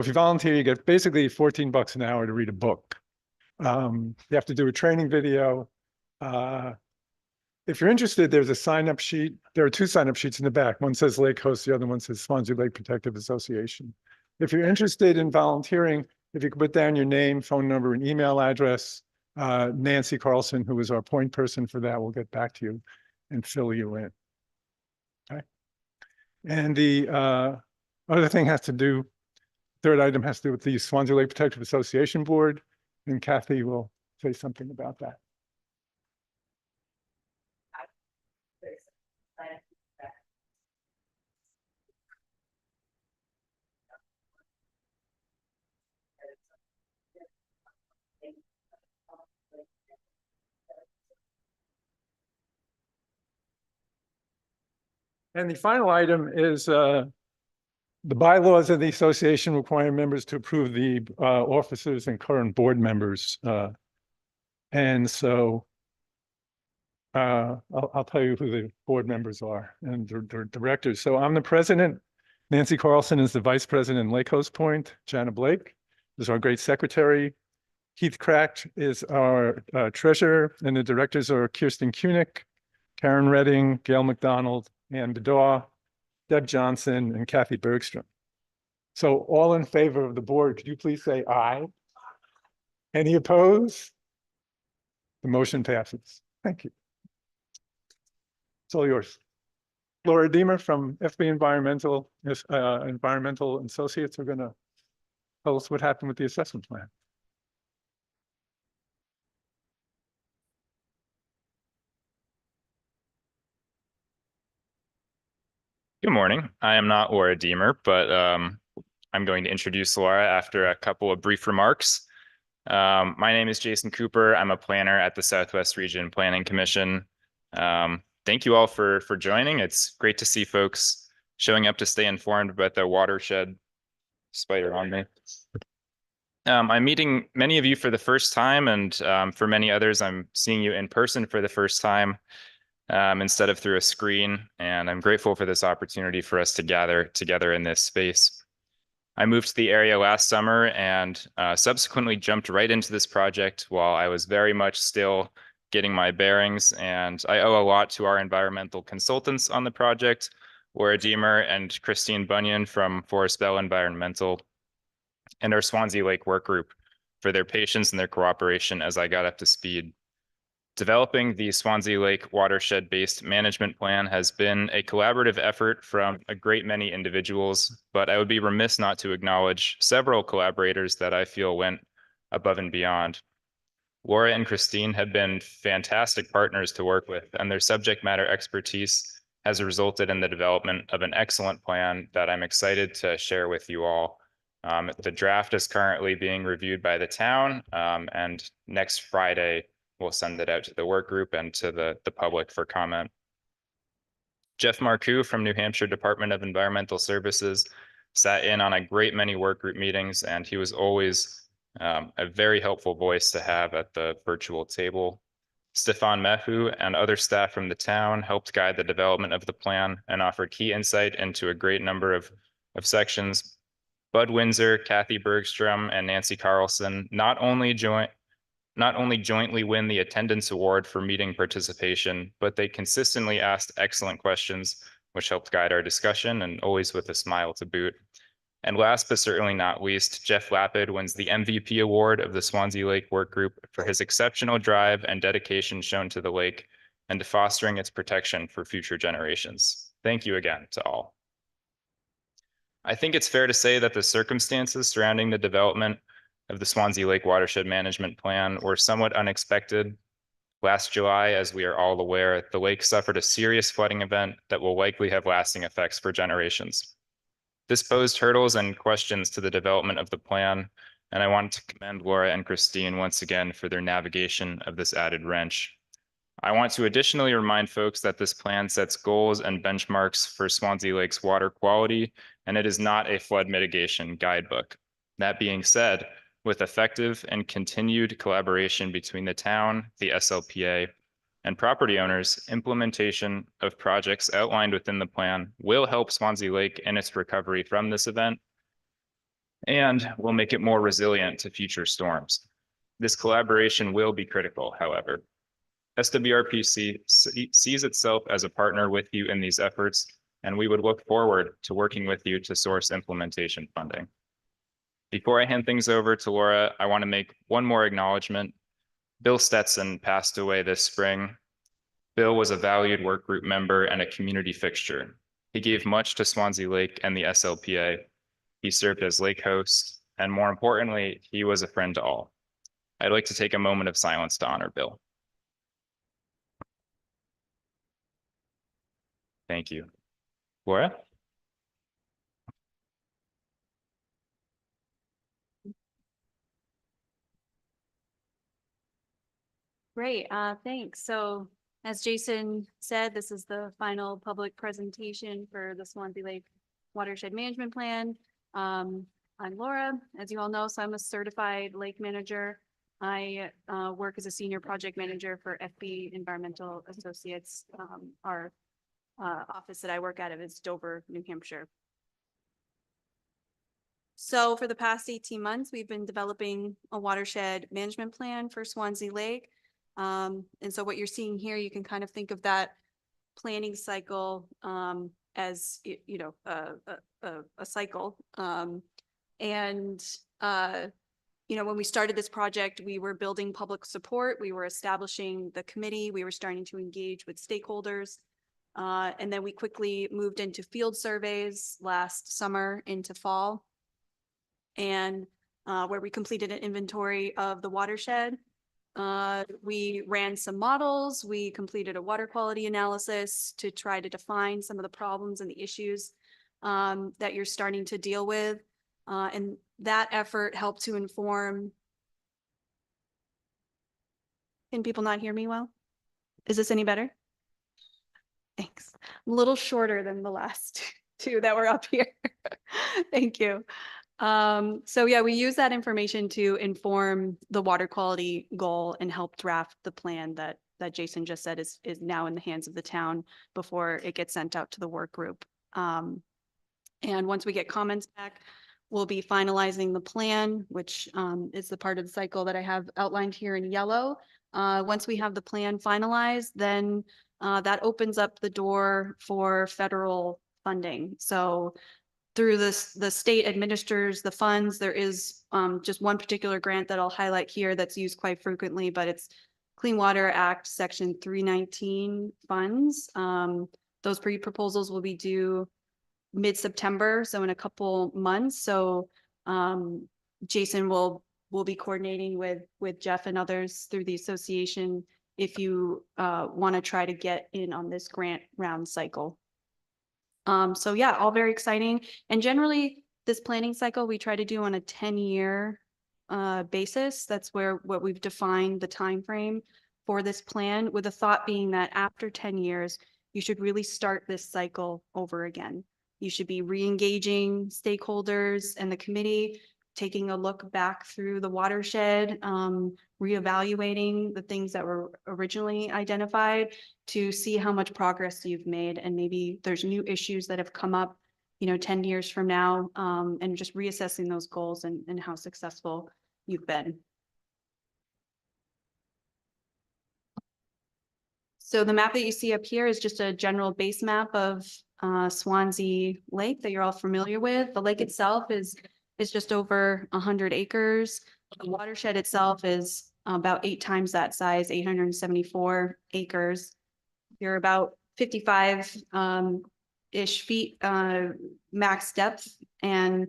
If you volunteer, you get basically 14 bucks an hour to read a book. You have to do a training video. If you're interested, there's a sign-up sheet. There are two sign-up sheets in the back. One says Lake Host, the other one says Swanzey Lake Protective Association. If you're interested in volunteering, if you could put down your name, phone number, and email address, Nancy Carlson, who is our point person for that, will get back to you and fill you in. Okay. And the other thing has to do, third item has to do with the Swanzey Lake Protective Association Board, and Kathy will say something about that. And the final item is the bylaws of the association require members to approve the officers and current board members. And so I'll tell you who the board members are and their directors. So I'm the president. Nancy Carlson is the vice president in Lake Host Point. Jana Blake is our great secretary. Keith Crack is our treasurer, and the directors are Kirsten Kunick, Karen Redding, Gail McDonald, Ann Bedaw, Deb Johnson, and Kathy Bergstrom. So all in favor of the board, could you please say aye? Any opposed? The motion passes. Thank you. It's all yours. Laura Deemer from FB Environmental Associates are going to tell us what happened with the assessment plan. Good morning. I am not Laura Deemer, but I'm going to introduce Laura after a couple of brief remarks. My name is Jason Cooper. I'm a planner at the Southwest Region Planning Commission. Thank you all for joining. It's great to see folks showing up to stay informed about the Watershed. Spider on me. I'm meeting many of you for the first time, and for many others, I'm seeing you in person for the first time. Instead of through a screen, and I'm grateful for this opportunity for us to gather together in this space. I moved to the area last summer and subsequently jumped right into this project while I was very much still getting my bearings, and I owe a lot to our environmental consultants on the project, Laura Deemer and Christine Bunyan from Forest Bell Environmental, and our Swanzey Lake work group for their patience and their cooperation as I got up to speed. Developing the Swanzey Lake watershed-based management plan has been a collaborative effort from a great many individuals, but I would be remiss not to acknowledge several collaborators that I feel went above and beyond. Laura and Christine have been fantastic partners to work with, and their subject matter expertise has resulted in the development of an excellent plan that I'm excited to share with you all. The draft is currently being reviewed by the town, and next Friday, we'll send it out to the work group and to the public for comment. Jeff Marcoux from New Hampshire Department of Environmental Services sat in on a great many work group meetings, and he was always a very helpful voice to have at the virtual table. Stefan Mehu and other staff from the town helped guide the development of the plan and offered key insight into a great number of sections. Bud Windsor, Kathy Bergstrom, and Nancy Carlson not only jointly win the attendance award for meeting participation, but they consistently asked excellent questions, which helped guide our discussion, and always with a smile to boot. And last but certainly not least, Jeff Lapid wins the MVP award of the Swanzey Lake Work Group for his exceptional drive and dedication shown to the lake and to fostering its protection for future generations. Thank you again to all. I think it's fair to say that the circumstances surrounding the development of the Swanzey Lake Watershed Management Plan were somewhat unexpected. Last July, as we are all aware, the lake suffered a serious flooding event that will likely have lasting effects for generations. This posed hurdles and questions to the development of the plan, and I want to commend Laura and Christine once again for their navigation of this added wrench. I want to additionally remind folks that this plan sets goals and benchmarks for Swanzey Lake's water quality, and it is not a flood mitigation guidebook. That being said, with effective and continued collaboration between the town, the SLPA, and property owners, implementation of projects outlined within the plan will help Swanzey Lake in its recovery from this event. and will make it more resilient to future storms. This collaboration will be critical, however. SWRPC sees itself as a partner with you in these efforts, and we would look forward to working with you to source implementation funding. Before I hand things over to Laura, I want to make one more acknowledgement. Bill Stetson passed away this spring. Bill was a valued work group member and a community fixture. He gave much to Swanzey Lake and the SLPA. He served as lake host, and more importantly, he was a friend to all. I'd like to take a moment of silence to honor Bill. Thank you. Laura? Great, thanks. So as Jason said, this is the final public presentation for the Swanzey Lake Watershed Management Plan. I'm Laura, as you all know, so I'm a certified lake manager. I work as a senior project manager for FB Environmental Associates. Our office that I work out of is Dover, New Hampshire. So for the past 18 months, we've been developing a watershed management plan for Swanzey Lake. And so what you're seeing here, you can kind of think of that planning cycle as, you know, a cycle. You know, when we started this project, we were building public support. We were establishing the committee. We were starting to engage with stakeholders. And then we quickly moved into field surveys last summer into fall. And where we completed an inventory of the watershed. We ran some models. We completed a water quality analysis to try to define some of the problems and the issues that you're starting to deal with. And that effort helped to inform. Can people not hear me well? Is this any better? Thanks. I'm a little shorter than the last two that were up here. Thank you. So yeah, we use that information to inform the water quality goal and help draft the plan that Jason just said is now in the hands of the town before it gets sent out to the work group. And once we get comments back, we'll be finalizing the plan, which is the part of the cycle that I have outlined here in yellow. Once we have the plan finalized, then that opens up the door for federal funding. So through this, the state administers the funds. There is just one particular grant that I'll highlight here that's used quite frequently, but it's Clean Water Act Section 319 funds. Those pre-proposals will be due mid-September, so in a couple months. So Jason will be coordinating with Jeff and others through the association if you want to try to get in on this grant round cycle. So yeah, all very exciting. And generally this planning cycle, we try to do on a 10-year basis. That's what we've defined the time frame for this plan, with the thought being that after 10 years, you should really start this cycle over again. You should be re-engaging stakeholders and the committee, taking a look back through the watershed, reevaluating the things that were originally identified to see how much progress you've made. And maybe there's new issues that have come up, you know, 10 years from now, and just reassessing those goals and how successful you've been. So the map that you see up here is just a general base map of Swanzey Lake that you're all familiar with. The lake itself is just over 100 acres. The watershed itself is about 8 times that size, 874 acres. You're about 55 ish feet max depth. And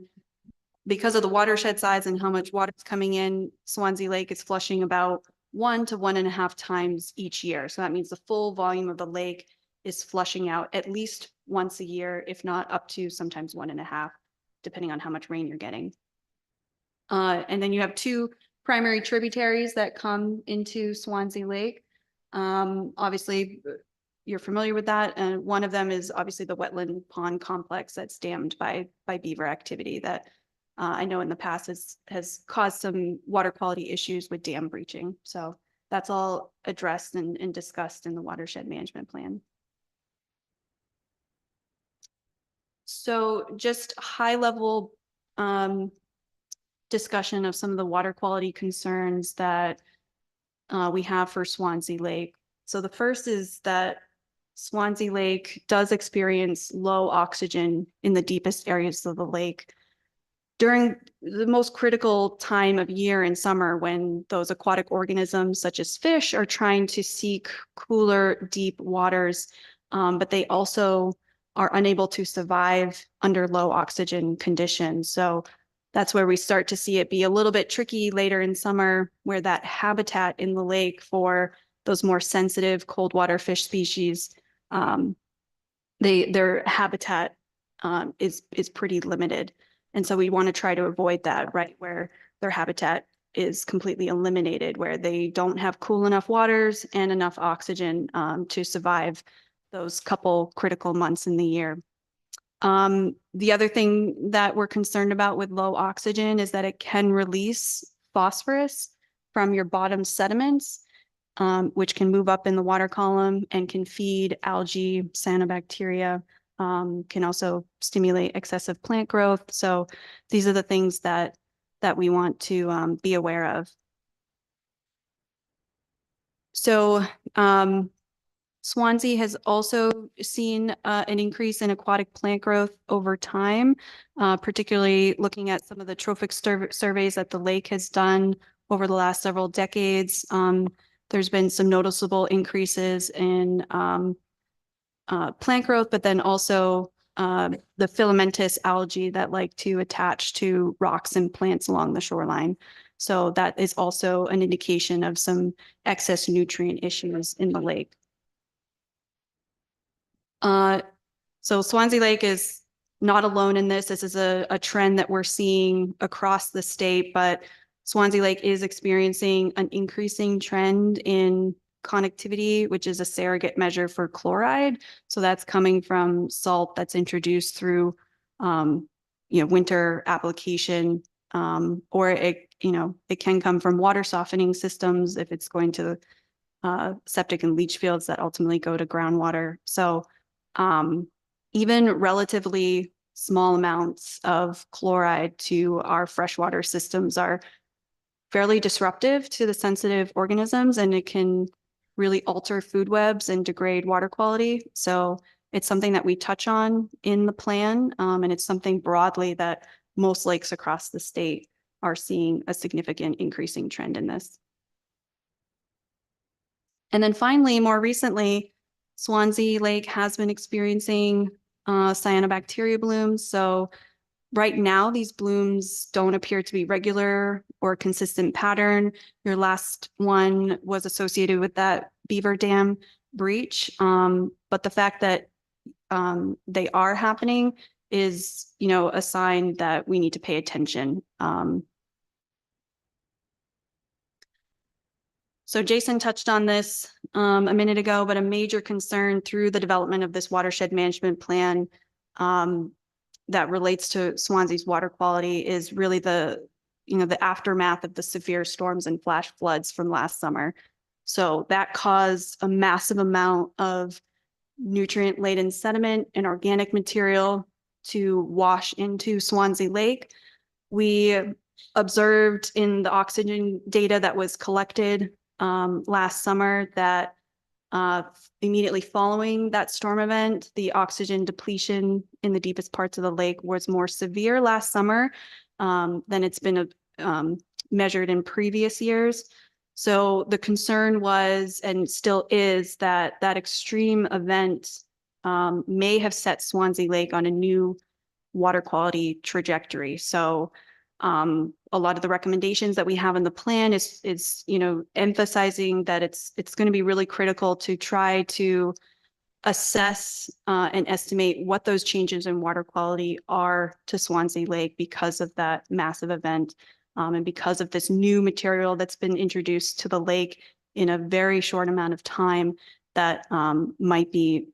because of the watershed size and how much water is coming in, Swanzey Lake is flushing about 1 to 1.5 times each year. So that means the full volume of the lake is flushing out at least once a year, if not up to sometimes 1.5, depending on how much rain you're getting. And then you have 2 primary tributaries that come into Swanzey Lake. Obviously, you're familiar with that. And one of them is obviously the wetland pond complex that's dammed by beaver activity that I know in the past has caused some water quality issues with dam breaching. So that's all addressed and discussed in the watershed management plan. So just high level discussion of some of the water quality concerns that we have for Swanzey Lake. So the first is that Swanzey Lake does experience low oxygen in the deepest areas of the lake during the most critical time of year in summer, when those aquatic organisms such as fish are trying to seek cooler, deep waters, but they also are unable to survive under low oxygen conditions. So that's where we start to see it be a little bit tricky later in summer, where that habitat in the lake for those more sensitive cold water fish species, their habitat is pretty limited. And so we want to try to avoid that, right, where their habitat is completely eliminated, where they don't have cool enough waters and enough oxygen to survive those couple critical months in the year. The other thing that we're concerned about with low oxygen is that it can release phosphorus from your bottom sediments, which can move up in the water column and can feed algae, cyanobacteria, can also stimulate excessive plant growth. So these are the things that we want to be aware of. So Swanzey has also seen an increase in aquatic plant growth over time, particularly looking at some of the trophic surveys that the lake has done over the last several decades. There's been some noticeable increases in plant growth, but then also the filamentous algae that like to attach to rocks and plants along the shoreline. So that is also an indication of some excess nutrient issues in the lake. So Swanzey Lake is not alone in this. This is a trend that we're seeing across the state, but Swanzey Lake is experiencing an increasing trend in connectivity, which is a surrogate measure for chloride. So that's coming from salt that's introduced through, winter application, or it can come from water softening systems if it's going to septic and leach fields that ultimately go to groundwater. So even relatively small amounts of chloride to our freshwater systems are fairly disruptive to the sensitive organisms, and it can really alter food webs and degrade water quality. So it's something that we touch on in the plan, and it's something broadly that most lakes across the state are seeing a significant increasing trend in this. And then finally, more recently, Swanzey Lake has been experiencing cyanobacteria blooms. So right now, these blooms don't appear to be regular or consistent pattern. Your last one was associated with that beaver dam breach. But the fact that they are happening is, a sign that we need to pay attention. So Jason touched on this a minute ago, but a major concern through the development of this watershed management plan that relates to Swanzey's water quality is really the aftermath of the severe storms and flash floods from last summer. So that caused a massive amount of nutrient-laden sediment and organic material to wash into Swanzey Lake. We observed in the oxygen data that was collected last summer that immediately following that storm event, the oxygen depletion in the deepest parts of the lake was more severe last summer than it's been measured in previous years. So the concern was, and still is, that extreme event may have set Swanzey Lake on a new water quality trajectory. So a lot of the recommendations that we have in the plan is emphasizing that it's going to be really critical to try to assess and estimate what those changes in water quality are to Swanzey Lake because of that massive event, and because of this new material that's been introduced to the lake in a very short amount of time that might be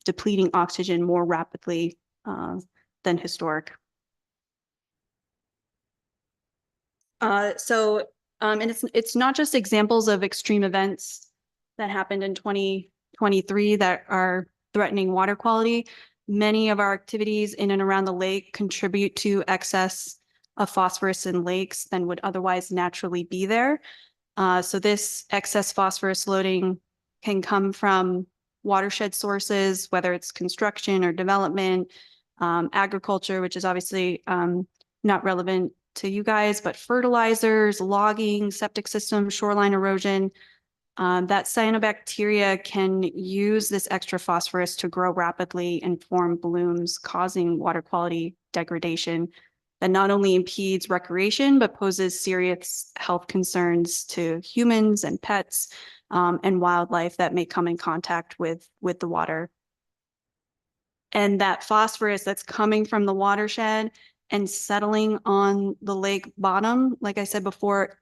depleting oxygen more rapidly than historic. And it's not just examples of extreme events that happened in 2023 that are threatening water quality. Many of our activities in and around the lake contribute to excess of phosphorus in lakes than would otherwise naturally be there. So this excess phosphorus loading can come from watershed sources, whether it's construction or development, agriculture, which is obviously not relevant to you guys, but fertilizers, logging, septic systems, shoreline erosion. That cyanobacteria can use this extra phosphorus to grow rapidly and form blooms, causing water quality degradation that not only impedes recreation, but poses serious health concerns to humans and pets and wildlife that may come in contact with the water. And that phosphorus that's coming from the watershed and settling on the lake bottom, like I said before,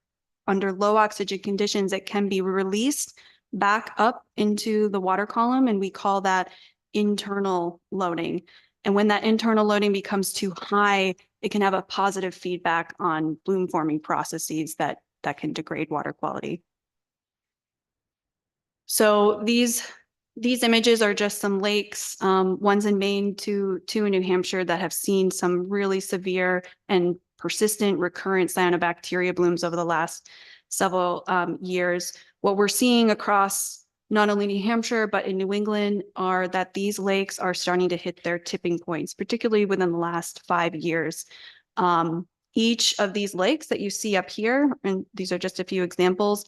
under low oxygen conditions, it can be released back up into the water column, and we call that internal loading. And when that internal loading becomes too high, it can have a positive feedback on bloom forming processes that can degrade water quality. So these images are just some lakes, one's in Maine, two in New Hampshire, that have seen some really severe and persistent recurrent cyanobacteria blooms over the last several years. What we're seeing across not only New Hampshire, but in New England, are that these lakes are starting to hit their tipping points, particularly within the last 5 years. Each of these lakes that you see up here, and these are just a few examples,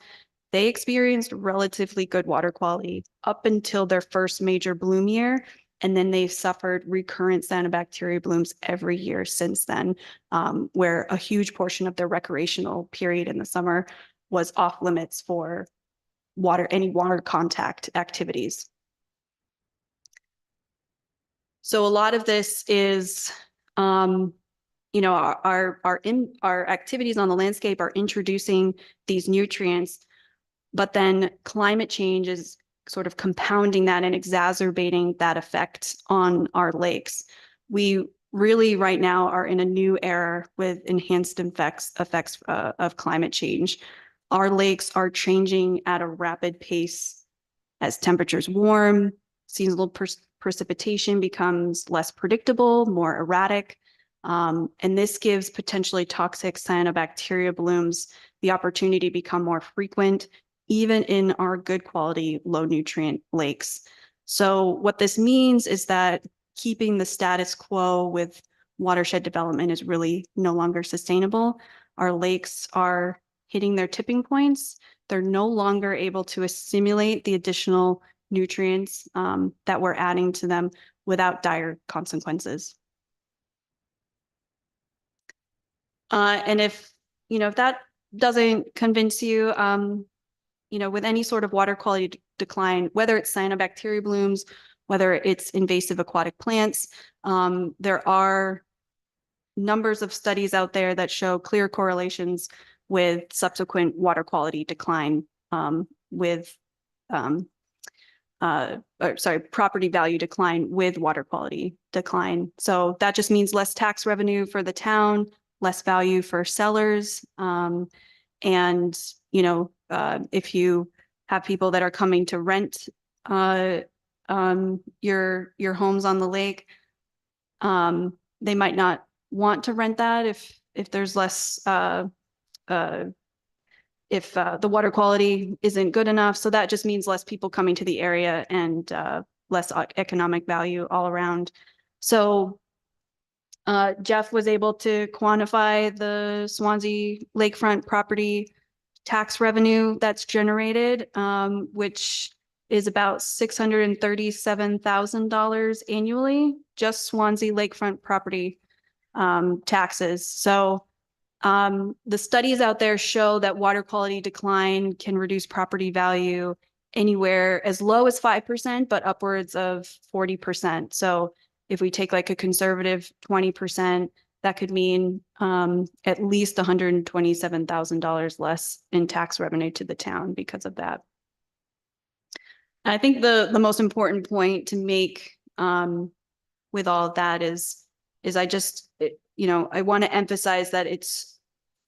they experienced relatively good water quality up until their first major bloom year. And then they've suffered recurrent cyanobacteria blooms every year since then, where a huge portion of their recreational period in the summer was off limits for any water contact activities. So a lot of this is, our activities on the landscape are introducing these nutrients, but then climate change is sort of compounding that and exacerbating that effect on our lakes. We really right now are in a new era with enhanced effects of climate change. Our lakes are changing at a rapid pace as temperatures warm, seasonal precipitation becomes less predictable, more erratic, and this gives potentially toxic cyanobacteria blooms the opportunity to become more frequent, even in our good quality, low nutrient lakes. So what this means is that keeping the status quo with watershed development is really no longer sustainable. Our lakes are hitting their tipping points. They're no longer able to assimilate the additional nutrients that we're adding to them without dire consequences. And if that doesn't convince you, with any sort of water quality decline, whether it's cyanobacteria blooms, whether it's invasive aquatic plants, there are numbers of studies out there that show clear correlations with subsequent water quality decline, property value decline with water quality decline. So that just means less tax revenue for the town, less value for sellers, and if you have people that are coming to rent your homes on the lake, they might not want to rent that if there's less if the water quality isn't good enough. So that just means less people coming to the area and less economic value all around. So Jeff was able to quantify the Swanzey lakefront property tax revenue that's generated, which is about $637,000 annually, just Swanzey lakefront property taxes. So the studies out there show that water quality decline can reduce property value anywhere as low as 5%, but upwards of 40%. So if we take like a conservative 20%, that could mean at least $127,000 less in tax revenue to the town because of that. And I think the most important point to make with all of that is I want to emphasize that it's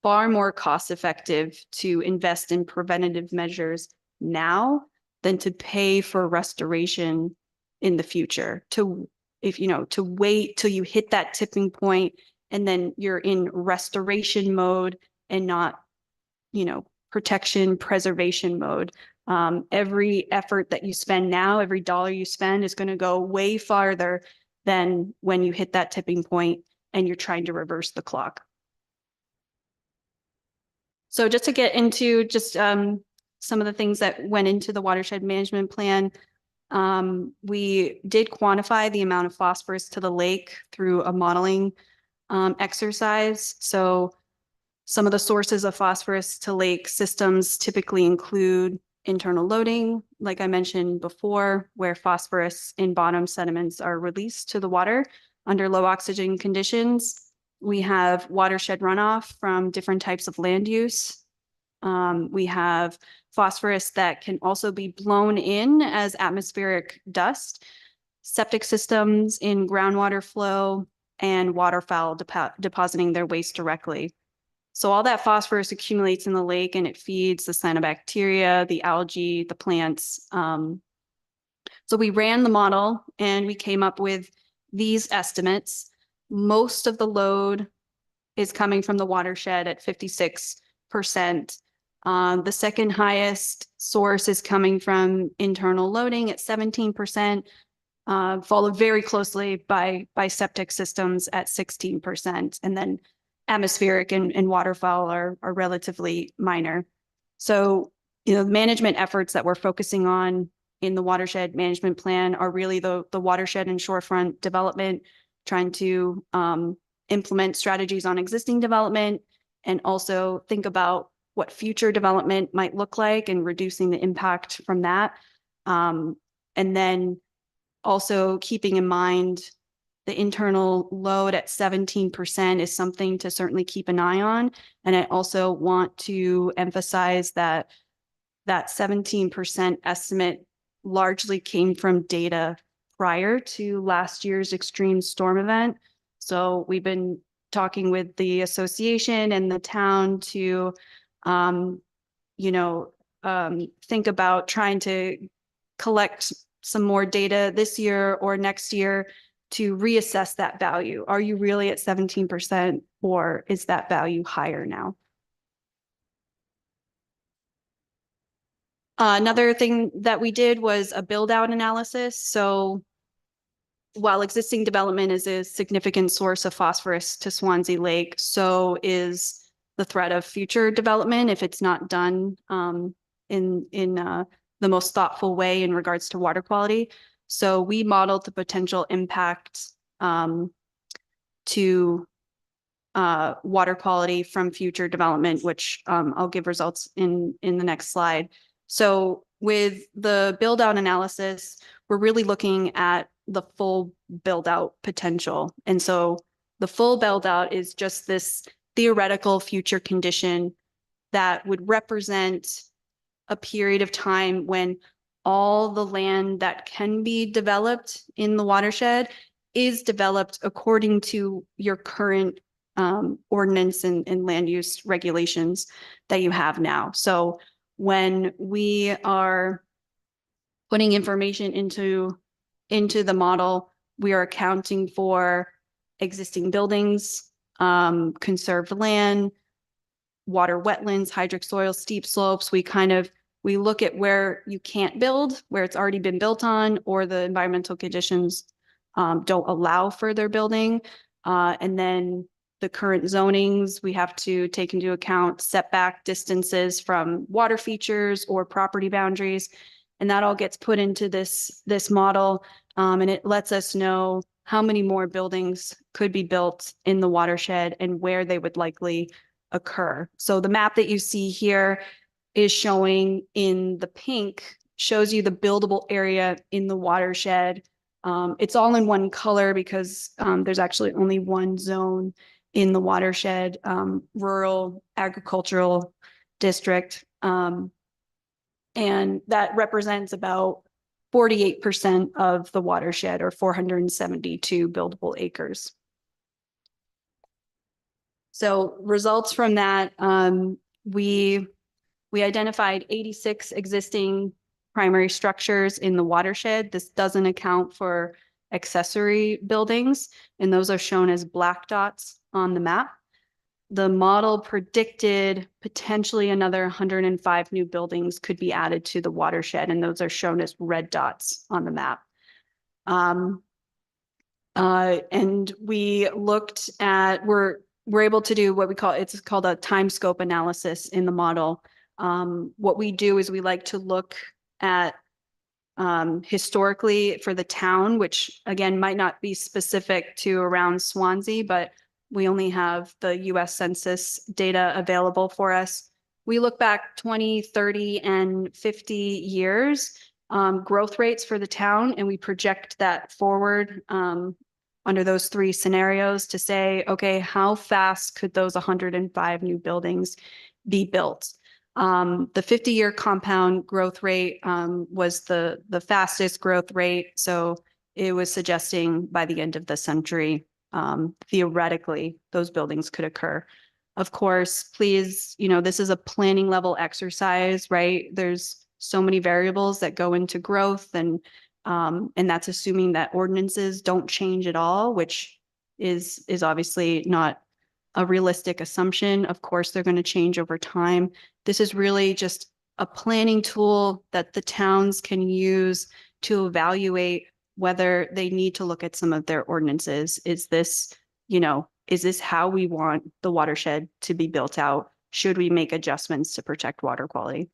far more cost effective to invest in preventative measures now than to pay for restoration in the future. To wait till you hit that tipping point and then you're in restoration mode and not, protection, preservation mode. Every effort that you spend now, every dollar you spend is going to go way farther than when you hit that tipping point and you're trying to reverse the clock. So just to get into some of the things that went into the watershed management plan, we did quantify the amount of phosphorus to the lake through a modeling exercise. So some of the sources of phosphorus to lake systems typically include internal loading, like I mentioned before, where phosphorus in bottom sediments are released to the water under low oxygen conditions. We have watershed runoff from different types of land use. We have phosphorus that can also be blown in as atmospheric dust, septic systems in groundwater flow, and waterfowl depositing their waste directly. So all that phosphorus accumulates in the lake and it feeds the cyanobacteria, the algae, the plants. So we ran the model and we came up with these estimates. Most of the load is coming from the watershed at 56%. The second highest source is coming from internal loading at 17%, followed very closely by septic systems at 16%. And then atmospheric and waterfowl are relatively minor. So, the management efforts that we're focusing on in the watershed management plan are really the watershed and shorefront development, trying to implement strategies on existing development and also think about what future development might look like and reducing the impact from that. And then also keeping in mind the internal load at 17% is something to certainly keep an eye on. And I also want to emphasize that 17% estimate largely came from data prior to last year's extreme storm event. So we've been talking with the association and the town to, think about trying to collect some more data this year or next year to reassess that value. Are you really at 17% or is that value higher now? Another thing that we did was a build out analysis. So while existing development is a significant source of phosphorus to Swanzey Lake, so is the threat of future development if it's not done in the most thoughtful way in regards to water quality. So we modeled the potential impact to water quality from future development, which I'll give results in the next slide. So with the build out analysis, we're really looking at the full build out potential. And so the full build out is just this theoretical future condition that would represent a period of time when all the land that can be developed in the watershed is developed according to your current ordinance and land use regulations that you have now. So when we are putting information into the model, we are accounting for existing buildings, conserved land, water wetlands, hydric soil, steep slopes. We look at where you can't build, where it's already been built on, or the environmental conditions don't allow further building. And then the current zonings, we have to take into account setback distances from water features or property boundaries. And that all gets put into this model. And it lets us know how many more buildings could be built in the watershed and where they would likely occur. So the map that you see here is showing in the pink, shows you the buildable area in the watershed. It's all in one color because there's actually only one zone in the watershed, rural agricultural district. And that represents about 48% of the watershed, or 472 buildable acres. So results from that, we identified 86 existing primary structures in the watershed. This doesn't account for accessory buildings, and those are shown as black dots on the map. The model predicted potentially another 105 new buildings could be added to the watershed, and those are shown as red dots on the map. And we looked at, we're able to do what we call, it's called a time scope analysis in the model. What we do is we like to look at historically for the town, which again might not be specific to around Swanzey, but we only have the US Census data available for us. We look back 20, 30, and 50 years growth rates for the town, and we project that forward under those three scenarios to say, okay, how fast could those 105 new buildings be built? The 50-year compound growth rate was the fastest growth rate. So it was suggesting by the end of the century, theoretically, those buildings could occur. Of course, please, this is a planning level exercise, right? There's so many variables that go into growth, and that's assuming that ordinances don't change at all, which is obviously not a realistic assumption. Of course, they're going to change over time. This is really just a planning tool that the towns can use to evaluate whether they need to look at some of their ordinances. Is this how we want the watershed to be built out? Should we make adjustments to protect water quality?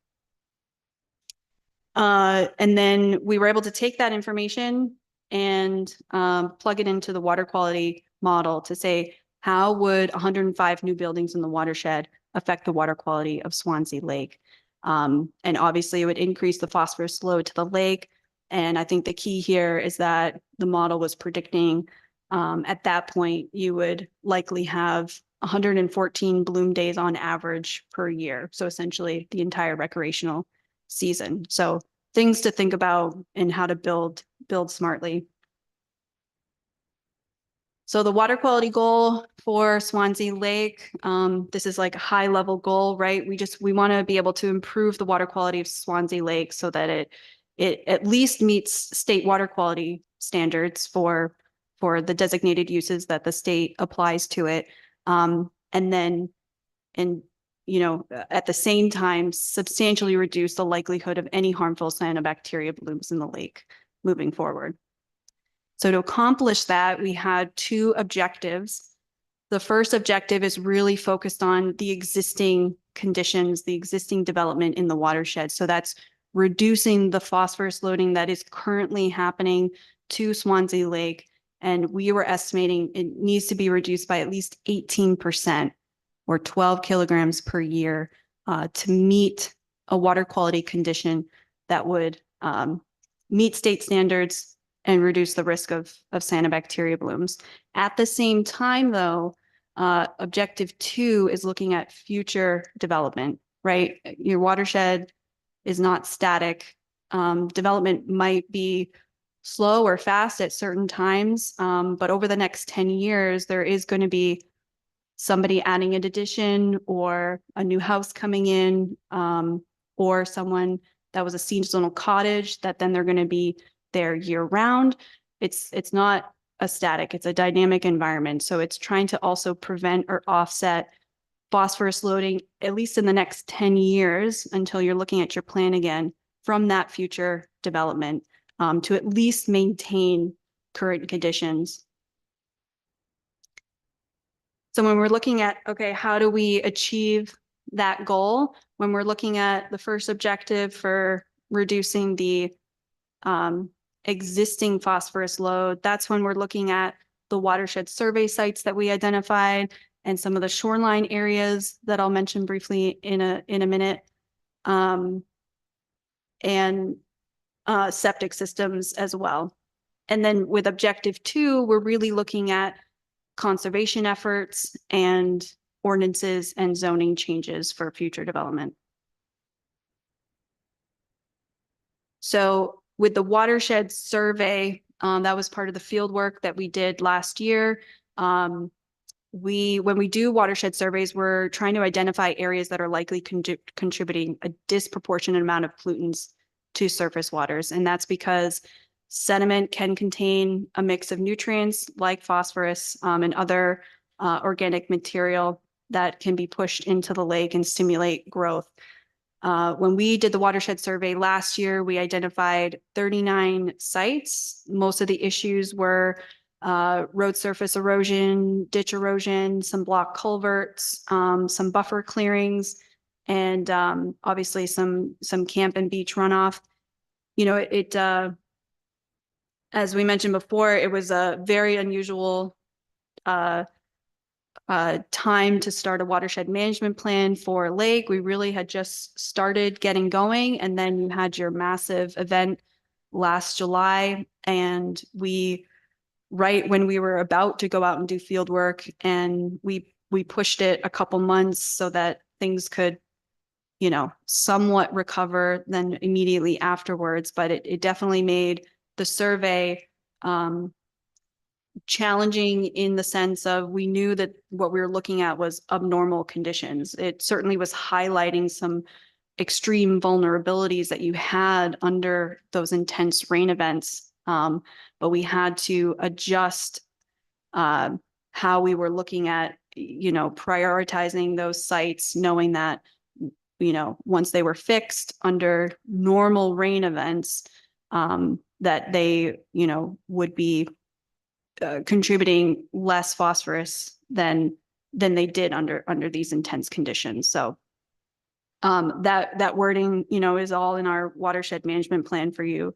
And then we were able to take that information and plug it into the water quality model to say, how would 105 new buildings in the watershed affect the water quality of Swanzey Lake? And obviously it would increase the phosphorus load to the lake. And I think the key here is that the model was predicting at that point, you would likely have 114 bloom days on average per year. So essentially the entire recreational season. So things to think about and how to build smartly. So the water quality goal for Swanzey Lake, this is like a high level goal, right? We want to be able to improve the water quality of Swanzey Lake so that it at least meets state water quality standards for the designated uses that the state applies to it. And then, at the same time, substantially reduce the likelihood of any harmful cyanobacteria blooms in the lake moving forward. So to accomplish that, we had two objectives. The first objective is really focused on the existing conditions, the existing development in the watershed. So that's reducing the phosphorus loading that is currently happening to Swanzey Lake. And we were estimating it needs to be reduced by at least 18% or 12 kilograms per year to meet a water quality condition that would meet state standards and reduce the risk of cyanobacteria blooms. At the same time, though, objective 2 is looking at future development, right? Your watershed is not static. Development might be slow or fast at certain times, but over the next 10 years, there is going to be somebody adding an addition or a new house coming in, or someone that was a seasonal cottage that then they're going to be there year round. It's not a static, it's a dynamic environment. So it's trying to also prevent or offset phosphorus loading, at least in the next 10 years until you're looking at your plan again from that future development, to at least maintain current conditions. So when we're looking at, okay, how do we achieve that goal? When we're looking at the first objective for reducing the existing phosphorus load, that's when we're looking at the watershed survey sites that we identified and some of the shoreline areas that I'll mention briefly in a minute, and septic systems as well. And then with objective 2, we're really looking at conservation efforts and ordinances and zoning changes for future development. So with the watershed survey, that was part of the field work that we did last year. When we do watershed surveys, we're trying to identify areas that are likely contributing a disproportionate amount of pollutants to surface waters. And that's because sediment can contain a mix of nutrients like phosphorus and other organic material that can be pushed into the lake and stimulate growth. When we did the watershed survey last year, we identified 39 sites. Most of the issues were road surface erosion, ditch erosion, some block culverts, some buffer clearings, and obviously some camp and beach runoff. You know, as we mentioned before, it was a very unusual time to start a watershed management plan for lake. We really had just started getting going, and then you had your massive event last July, and right when we were about to go out and do field work, and we pushed it a couple months so that things could, you know, somewhat recover then immediately afterwards. But it definitely made the survey challenging in the sense of we knew that what we were looking at was abnormal conditions. It certainly was highlighting some extreme vulnerabilities that you had under those intense rain events. But we had to adjust how we were looking at, you know, prioritizing those sites, knowing that, you know, once they were fixed under normal rain events, that they, you know, would be contributing less phosphorus than they did under these intense conditions. So that wording, you know, is all in our watershed management plan for you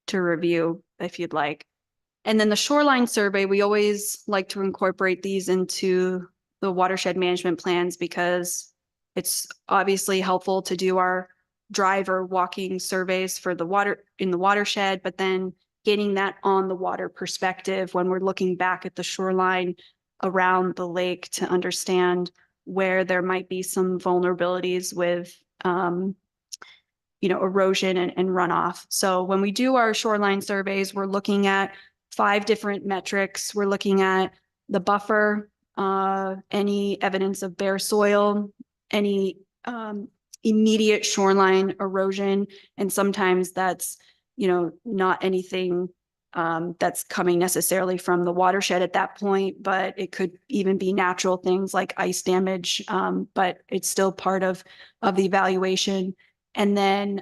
to review if you'd like. And then the shoreline survey, we always like to incorporate these into the watershed management plans because it's obviously helpful to do our driver walking surveys for the water in the watershed, but then getting that on the water perspective when we're looking back at the shoreline around the lake to understand where there might be some vulnerabilities with, you know, erosion and runoff. So when we do our shoreline surveys, we're looking at 5 different metrics. We're looking at the buffer, any evidence of bare soil, any immediate shoreline erosion, and sometimes that's, you know, not anything that's coming necessarily from the watershed at that point, but it could even be natural things like ice damage, but it's still part of the evaluation. And then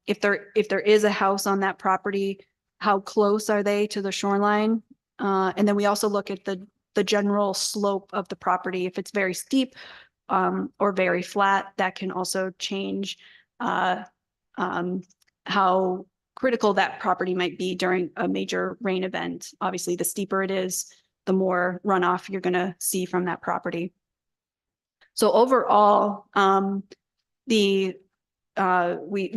if there is a house on that property, how close are they to the shoreline? And then we also look at the general slope of the property. If it's very steep or very flat, that can also change how critical that property might be during a major rain event. Obviously, the steeper it is, the more runoff you're going to see from that property. So overall, we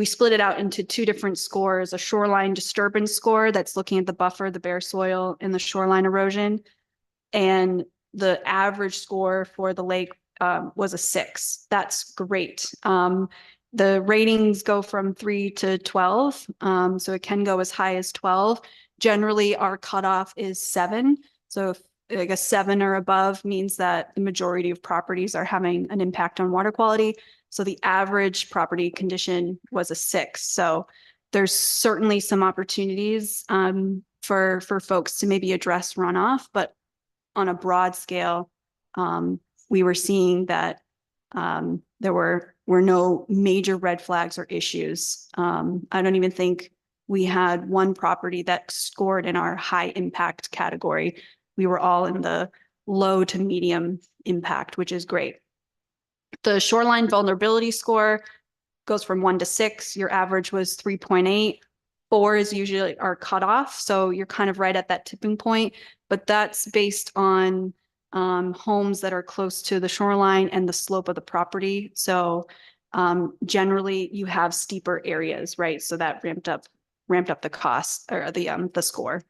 split it out into 2 different scores: a shoreline disturbance score that's looking at the buffer, the bare soil, and the shoreline erosion, and the average score for the lake was a 6. That's great. The ratings go from 3 to 12, so it can go as high as 12. Generally, our cutoff is 7. So if like a 7 or above means that the majority of properties are having an impact on water quality. So the average property condition was a 6. So there's certainly some opportunities for folks to maybe address runoff, but on a broad scale, we were seeing that there were no major red flags or issues. I don't even think we had one property that scored in our high impact category. We were all in the low to medium impact, which is great. The shoreline vulnerability score goes from 1 to 6. Your average was 3.8. 4 is usually our cutoff. So you're kind of right at that tipping point, but that's based on homes that are close to the shoreline and the slope of the property. So generally you have steeper areas, right? So that ramped up the cost or the score.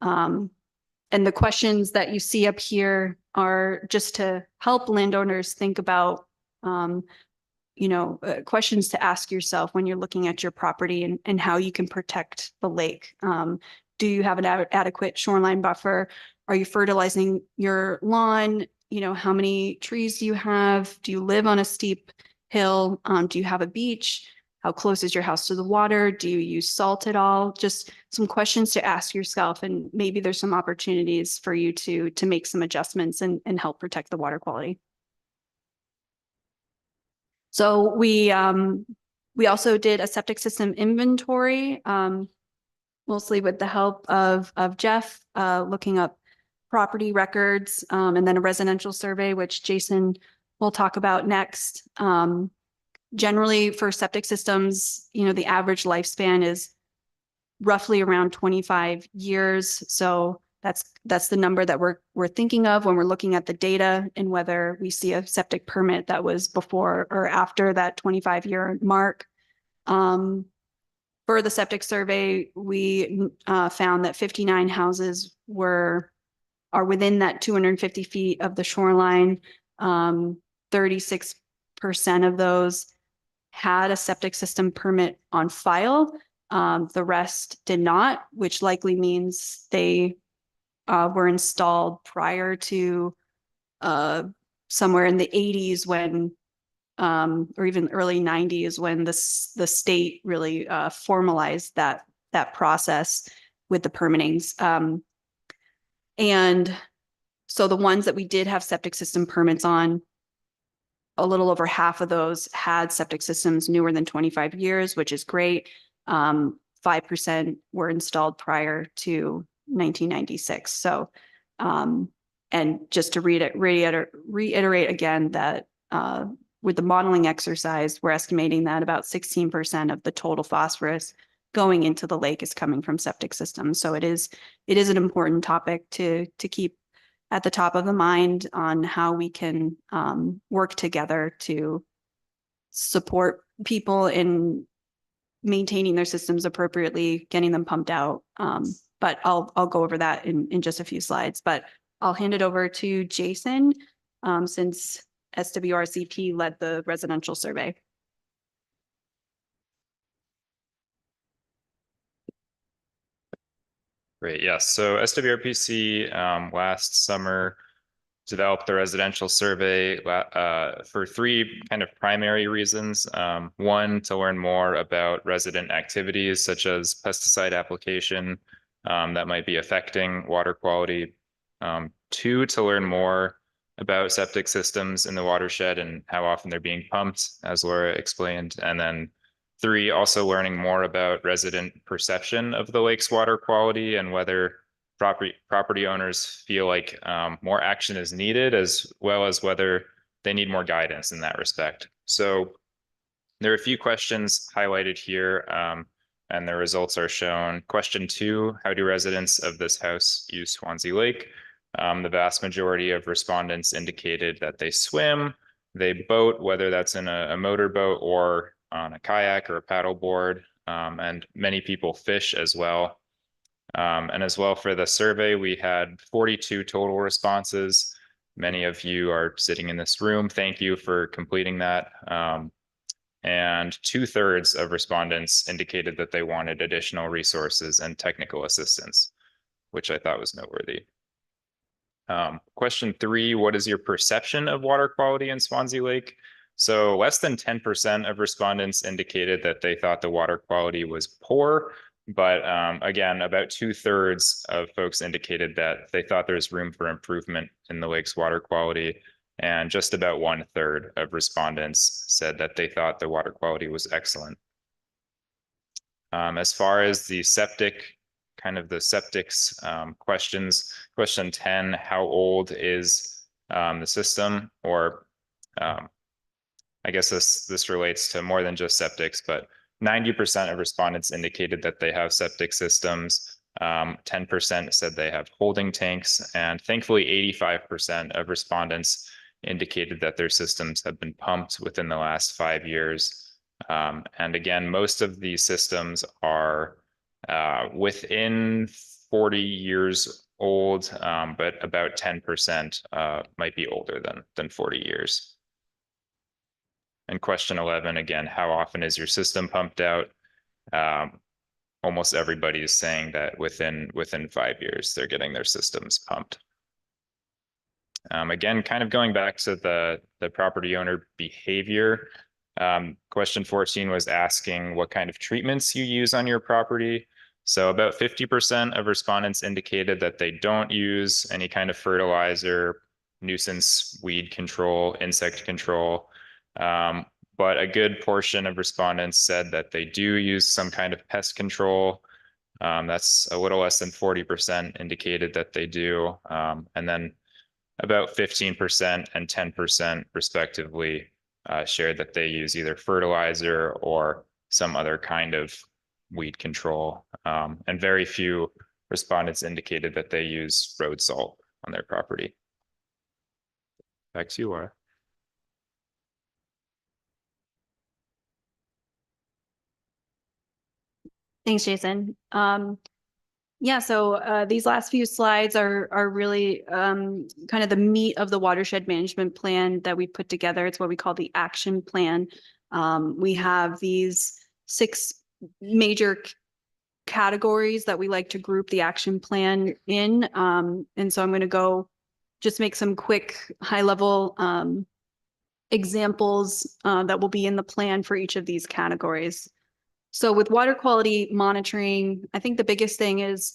And the questions that you see up here are just to help landowners think about, questions to ask yourself when you're looking at your property and how you can protect the lake. Do you have an adequate shoreline buffer? Are you fertilizing your lawn? You know, how many trees do you have? Do you live on a steep hill? Do you have a beach? How close is your house to the water? Do you use salt at all? Just some questions to ask yourself, and maybe there's some opportunities for you to make some adjustments and help protect the water quality. So we also did a septic system inventory, mostly with the help of Jeff, looking up property records, and then a residential survey, which Jason will talk about next. Generally, for septic systems, the average lifespan is roughly around 25 years. So that's the number that we're thinking of when we're looking at the data and whether we see a septic permit that was before or after that 25-year mark. For the septic survey, we found that 59 houses are within that 250 feet of the shoreline. 36% of those had a septic system permit on file. The rest did not, which likely means they were installed prior to somewhere in the 80s when, or even early 90s when the state really formalized that process with the permittings. And so the ones that we did have septic system permits on, a little over half of those had septic systems newer than 25 years, which is great. 5% were installed prior to 1996. So, and just to reiterate again that with the modeling exercise, we're estimating that about 16% of the total phosphorus going into the lake is coming from septic systems. So it is an important topic to keep at the top of the mind on how we can work together to support people in maintaining their systems appropriately, getting them pumped out. But I'll go over that in just a few slides, but I'll hand it over to Jason since SWRCP led the residential survey. Great. Yes. So SWRPC last summer developed the residential survey for three kind of primary reasons. One, to learn more about resident activities such as pesticide application that might be affecting water quality. Two, to learn more about septic systems in the watershed and how often they're being pumped, as Laura explained. And then three, also learning more about resident perception of the lake's water quality and whether property owners feel like more action is needed, as well as whether they need more guidance in that respect. So there are a few questions highlighted here, and the results are shown. Question 2, how do residents of this house use Swanzey Lake? The vast majority of respondents indicated that they swim, they boat, whether that's in a motorboat or on a kayak or a paddleboard, and many people fish as well. And as well for the survey, we had 42 total responses. Many of you are sitting in this room. Thank you for completing that. And 2/3 of respondents indicated that they wanted additional resources and technical assistance, which I thought was noteworthy. Question 3, what is your perception of water quality in Swanzey Lake? So less than 10% of respondents indicated that they thought the water quality was poor, but again, about 2/3 of folks indicated that they thought there's room for improvement in the lake's water quality, and just about 1/3 of respondents said that they thought the water quality was excellent. As far as the septic, kind of the septics questions, question 10, how old is the system? Or I guess this relates to more than just septics, but 90% of respondents indicated that they have septic systems. 10% said they have holding tanks, and thankfully 85% of respondents indicated that their systems have been pumped within the last 5 years. And again, most of these systems are within 40 years old, but about 10% might be older than 40 years. And question 11, again, how often is your system pumped out? Almost everybody is saying that within 5 years, they're getting their systems pumped. Again, kind of going back to the property owner behavior, Question 14 was asking what kind of treatments you use on your property. So about 50% of respondents indicated that they don't use any kind of fertilizer, nuisance weed control, insect control. But a good portion of respondents said that they do use some kind of pest control. That's a little less than 40% indicated that they do. And then about 15% and 10% respectively shared that they use either fertilizer or some other kind of weed control. And very few respondents indicated that they use road salt on their property. Back to you, Laura. Thanks, Jason. Yeah, so these last few slides are really kind of the meat of the watershed management plan that we put together. It's what we call the action plan. We have these 6 major categories that we like to group the action plan in. And so I'm going to go just make some quick high-level examples that will be in the plan for each of these categories. So with water quality monitoring, I think the biggest thing is,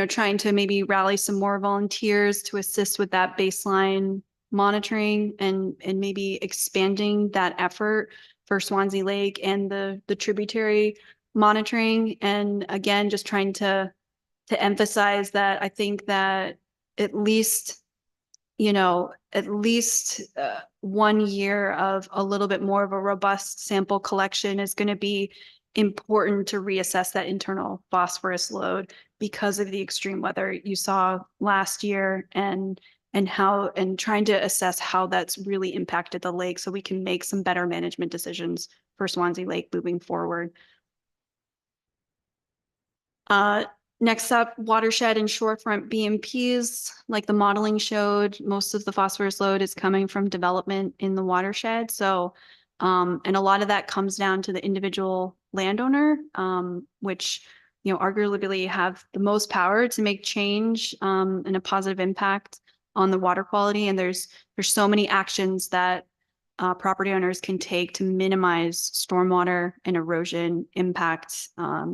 trying to maybe rally some more volunteers to assist with that baseline monitoring and maybe expanding that effort for Swanzey Lake and the tributary monitoring. And again, just trying to emphasize that I think that at least 1 year of a little bit more of a robust sample collection is going to be important to reassess that internal phosphorus load because of the extreme weather you saw last year and trying to assess how that's really impacted the lake so we can make some better management decisions for Swanzey Lake moving forward. Next up, watershed and shorefront BMPs. Like the modeling showed, most of the phosphorus load is coming from development in the watershed. So, and a lot of that comes down to the individual landowner, which, arguably have the most power to make change and a positive impact on the water quality. And there's so many actions that property owners can take to minimize stormwater and erosion impacts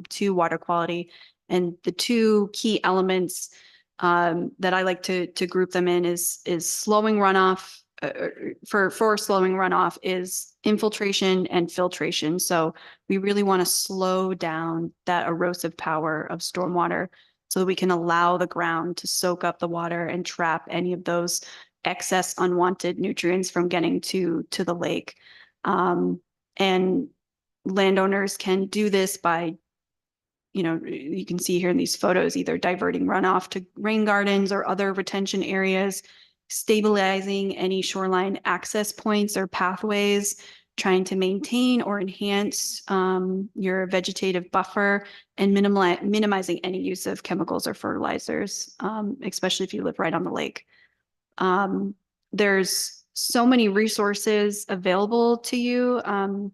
to water quality. And the 2 key elements that I like to group them in is slowing runoff. For slowing runoff is infiltration and filtration. So we really want to slow down that erosive power of stormwater so that we can allow the ground to soak up the water and trap any of those excess unwanted nutrients from getting to the lake. And landowners can do this by, you can see here in these photos, either diverting runoff to rain gardens or other retention areas, stabilizing any shoreline access points or pathways, trying to maintain or enhance your vegetative buffer, and minimizing any use of chemicals or fertilizers, especially if you live right on the lake. There's so many resources available to you, and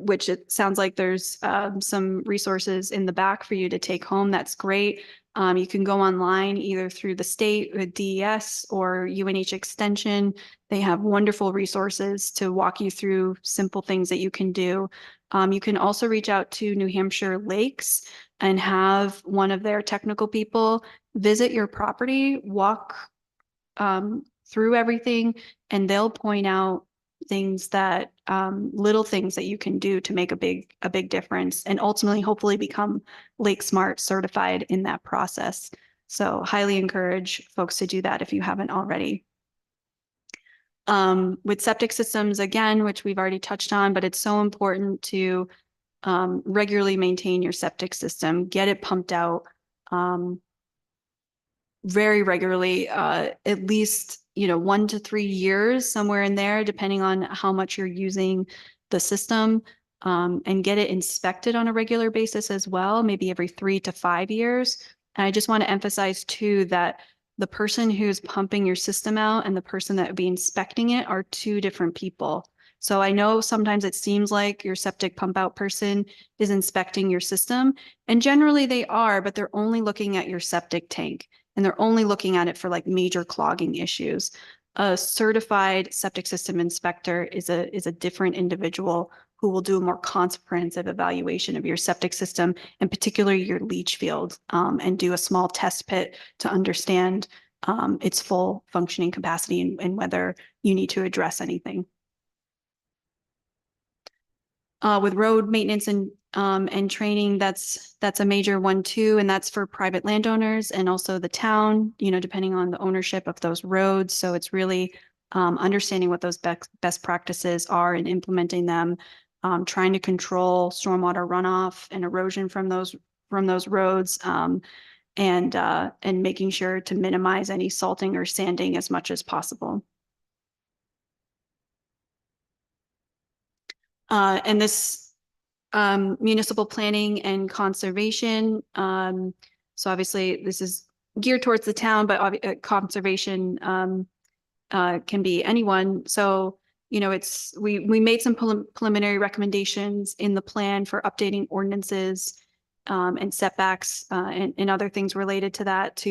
which it sounds like there's some resources in the back for you to take home. That's great. You can go online either through the state with DES or UNH Extension. They have wonderful resources to walk you through simple things that you can do. You can also reach out to New Hampshire Lakes and have one of their technical people visit your property, walk through everything, and they'll point out things that little things that you can do to make a big difference and ultimately hopefully become Lake Smart certified in that process. So highly encourage folks to do that if you haven't already. With septic systems, again, which we've already touched on, but it's so important to regularly maintain your septic system, get it pumped out very regularly, at least 1 to 3 years, somewhere in there, depending on how much you're using the system, and get it inspected on a regular basis as well, maybe every 3 to 5 years. And I just want to emphasize too that the person who's pumping your system out and the person that would be inspecting it are 2 different people. So I know sometimes it seems like your septic pump out person is inspecting your system, and generally they are, but they're only looking at your septic tank. And they're only looking at it for like major clogging issues. a certified septic system inspector is a different individual who will do a more comprehensive evaluation of your septic system, in particular your leach field, and do a small test pit to understand its full functioning capacity and whether you need to address anything. With road maintenance and training, that's a major one too, and that's for private landowners and also the town, you know, depending on the ownership of those roads. So it's really understanding what those best practices are and implementing them, trying to control stormwater runoff and erosion from those roads, and making sure to minimize any salting or sanding as much as possible. And this municipal planning and conservation. So obviously this is geared towards the town, but conservation can be anyone. So, you know, we made some preliminary recommendations in the plan for updating ordinances and setbacks and other things related to that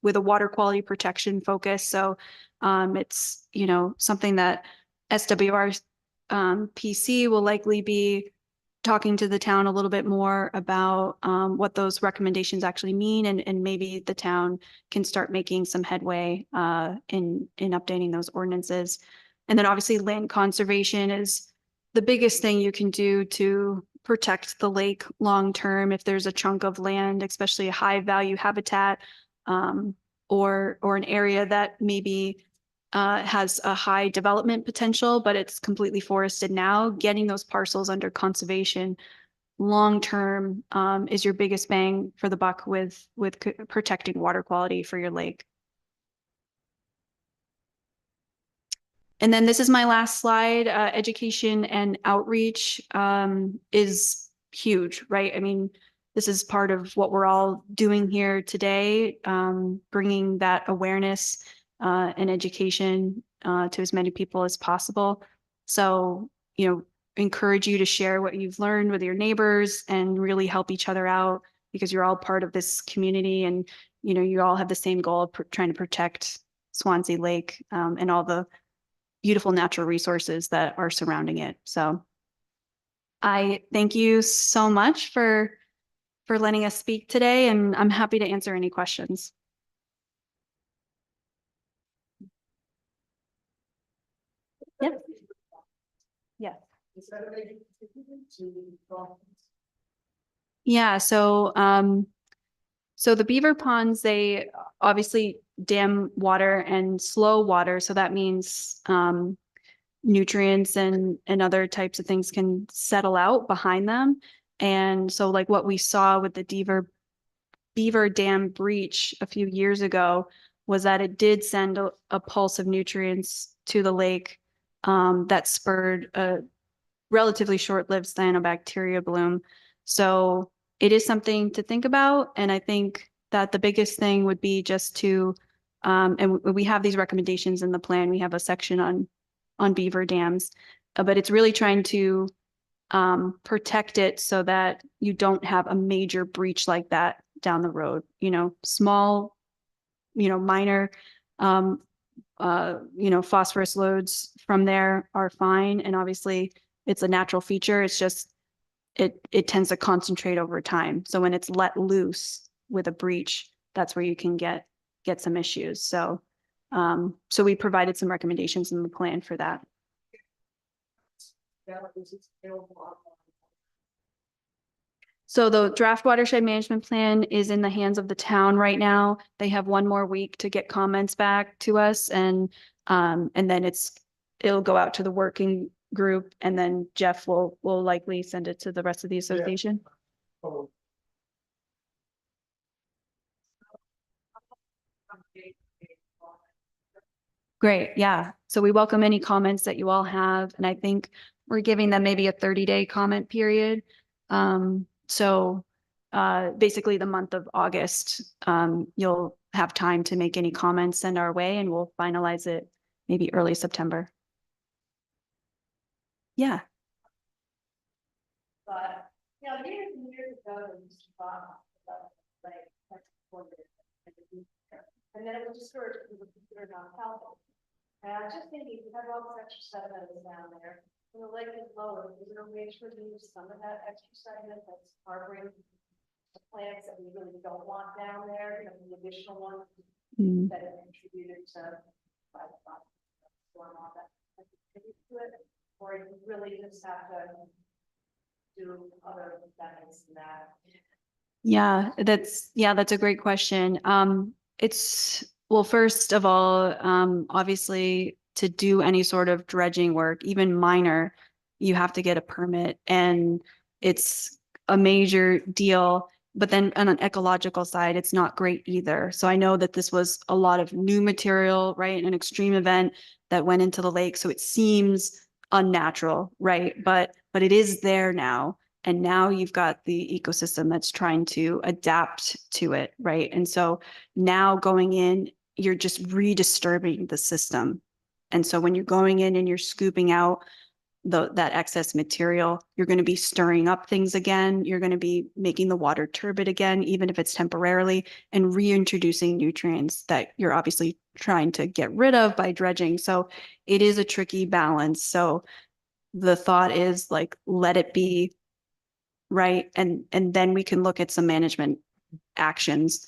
with a water quality protection focus. So it's, you know, something that SWR PC will likely be talking to the town a little bit more about what those recommendations actually mean, and maybe the town can start making some headway in updating those ordinances. And then obviously land conservation is the biggest thing you can do to protect the lake long term. If there's a chunk of land, especially a high value habitat, or an area that maybe has a high development potential, but it's completely forested now, getting those parcels under conservation long-term is your biggest bang for the buck with protecting water quality for your lake. And then this is my last slide. Education and outreach is huge, right? I mean, this is part of what we're all doing here today, bringing that awareness and education to as many people as possible. So, you know, encourage you to share what you've learned with your neighbors and really help each other out, because you're all part of this community, and, you know, you all have the same goal of trying to protect Swanzey Lake and all the beautiful natural resources that are surrounding it. So I thank you so much for letting us speak today, and I'm happy to answer any questions. Yep. Yeah. Yeah, so the beaver ponds, they obviously dam water and slow water. So that means nutrients and other types of things can settle out behind them. And so like what we saw with the beaver dam breach a few years ago was that it did send a pulse of nutrients to the lake that spurred a relatively short-lived cyanobacteria bloom. So it is something to think about. And I think that the biggest thing would be just to, and we have these recommendations in the plan. We have a section on beaver dams, but it's really trying to protect it so that you don't have a major breach like that down the road. You know, small, you know, minor, you know, phosphorus loads from there are fine. And obviously it's a natural feature. It's just, it tends to concentrate over time. So when it's let loose with a breach, that's where you can get some issues. So, so we provided some recommendations in the plan for that. So the draft watershed management plan is in the hands of the town right now. They have one more week to get comments back to us, and then it'll go out to the working group, and then Jeff will likely send it to the rest of the association. Yeah. Oh. Great, yeah. So we welcome any comments that you all have, and I think we're giving them maybe a 30-day comment period. So basically the month of August, you'll have time to make any comments, send our way, and we'll finalize it maybe early September. Yeah. But yeah, years and years ago, and then it was just sort of considered non-healthy. And I'm just thinking, we have all this extra sediment down there, when the lake is lower, is there a way to remove some of that extra sediment that's harboring the plants that we really don't want down there, you know, the additional ones Mm. that have contributed to by the storm all that contribute to it, or you really just have to do other things than that. Yeah, that's a great question. Well, first of all, obviously to do any sort of dredging work, even minor, you have to get a permit and it's a major deal. But then on an ecological side, it's not great either. So I know that this was a lot of new material, right? An extreme event that went into the lake. So it seems unnatural, right? But it is there now. And now you've got the ecosystem that's trying to adapt to it, right? And so now going in, you're just redisturbing the system. And so when you're going in and you're scooping out that excess material, you're going to be stirring up things again. You're going to be making the water turbid again, even if it's temporarily, and reintroducing nutrients that you're obviously trying to get rid of by dredging. So it is a tricky balance. So the thought is like, let it be, right? And then we can look at some management actions.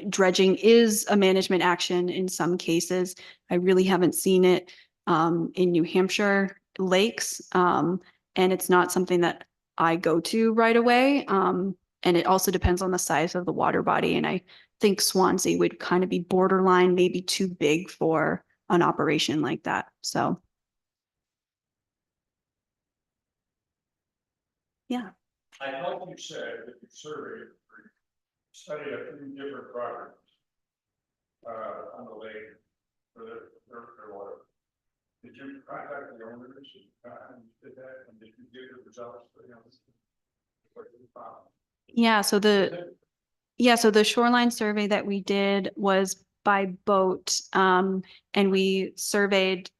Dredging is a management action in some cases. I really haven't seen it in New Hampshire lakes. And it's not something that I go to right away. And it also depends on the size of the water body. And I think Swanzey would kind of be borderline, maybe too big for an operation like that. So. Yeah. I thought you said that you surveyed, or studied a few different properties on the lake for their water. Did you contact the owners and did that, and did you get the results for them? What you found? So the shoreline survey that we did was by boat, and we surveyed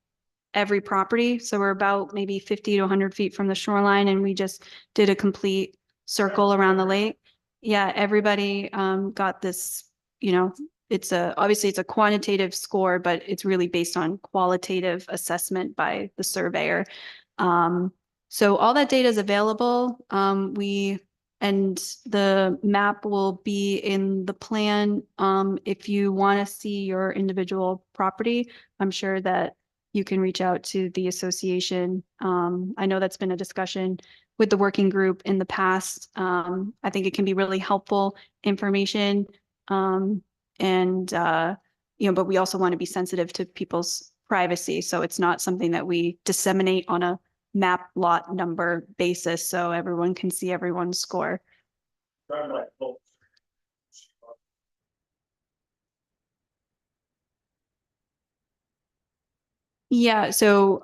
every property. So we're about maybe 50 to 100 feet from the shoreline, and we just did a complete circle around the lake. Yeah, everybody got this, obviously it's a quantitative score, but it's really based on qualitative assessment by the surveyor. So all that data is available. And the map will be in the plan. If you want to see your individual property, I'm sure that you can reach out to the association. I know that's been a discussion with the working group in the past. I think it can be really helpful information. But we also want to be sensitive to people's privacy. So it's not something that we disseminate on a map lot number basis so everyone can see everyone's score. Yeah, so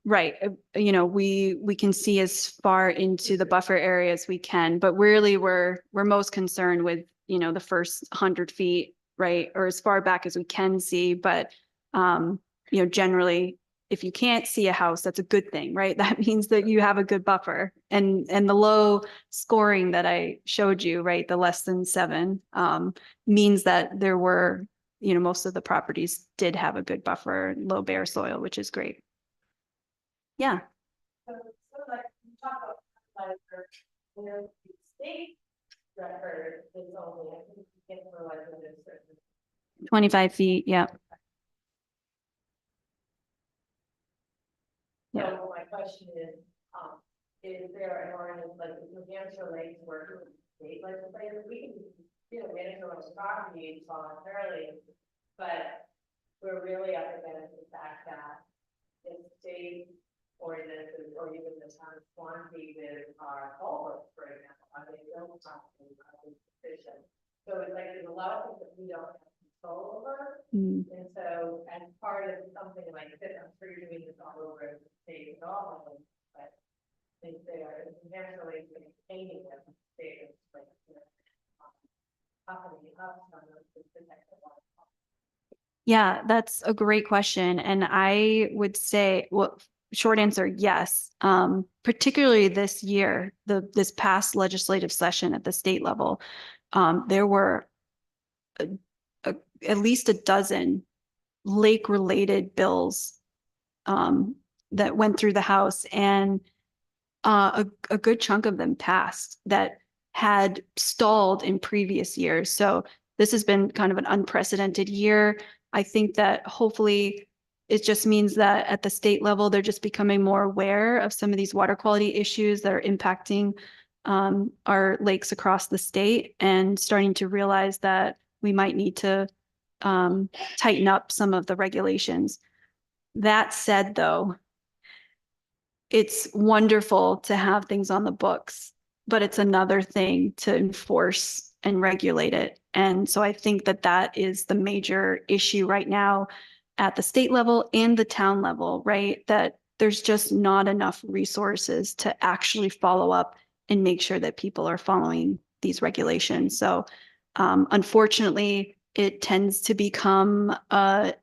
right, we can see as far into the buffer area as we can, but really we're most concerned with, the first 100 feet, right, or as far back as we can see. But generally, if you can't see a house, that's a good thing, right? That means that you have a good buffer. And the low scoring that I showed you, right, the less than 7, means that there were, most of the properties did have a good buffer, low bare soil, which is great. Yeah. So like you talk about the state record is only, I think you get for like within certain 25 feet, yeah. Yeah. So my question is there an ordinance like the New Hampshire Lakes working with the state legislators? We can, manage our own property voluntarily, but we're really up against the fact that the state ordinances or even the town of Swanzey with our culverts, for example, are they built something sufficient? So it's like there's a lot of things that we don't have control over. Mm. And so, as part of something like this, I'm sure you're doing this all over the state and all of them, but they are naturally maintaining them, statements like, company up on those to protect the water. Yeah, that's a great question. And I would say, well, short answer, yes. Particularly this year, this past legislative session at the state level, there were at least a dozen lake-related bills that went through the House, and a good chunk of them passed that had stalled in previous years. So this has been kind of an unprecedented year. I think that hopefully it just means that at the state level, they're just becoming more aware of some of these water quality issues that are impacting our lakes across the state, and starting to realize that we might need to tighten up some of the regulations. That said, though, it's wonderful to have things on the books, but it's another thing to enforce and regulate it. And so I think that that is the major issue right now at the state level and the town level, right? That there's just not enough resources to actually follow up and make sure that people are following these regulations. So unfortunately, it tends to become a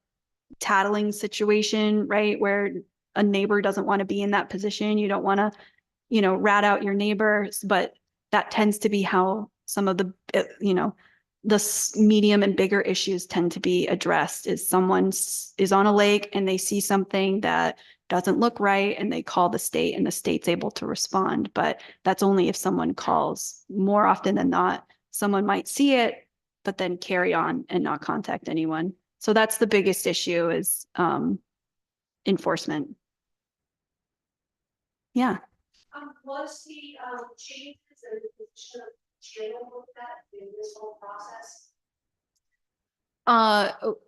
tattling situation, right? Where a neighbor doesn't want to be in that position. You don't want to, rat out your neighbors, but that tends to be how some of the, the medium and bigger issues tend to be addressed. Is someone is on a lake and they see something that doesn't look right and they call the state, and the state's able to respond. But that's only if someone calls. More often than not, someone might see it, but then carry on and not contact anyone. So that's the biggest issue, is enforcement. Yeah. Was the changes and the position of channel looked at in this whole process?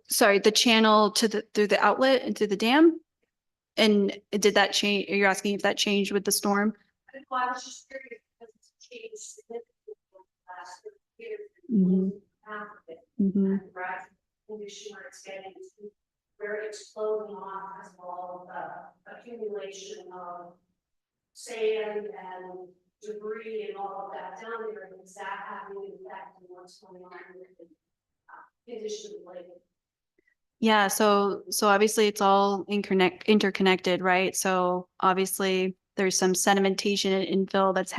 Sorry, the channel through the outlet into the dam? And did that change? You're asking if that changed with the storm? Well, I was just curious because it's changed significantly in the last 30 years. Mhm. Half of it. Mm-hmm. And right, condition where it's getting to, where it's flowing off as well, the accumulation of sand and debris and all of that down there, and is that having an effect on what's going on with the condition of the lake? Yeah, so obviously it's all interconnected, right? So obviously there's some sedimentation and infill that's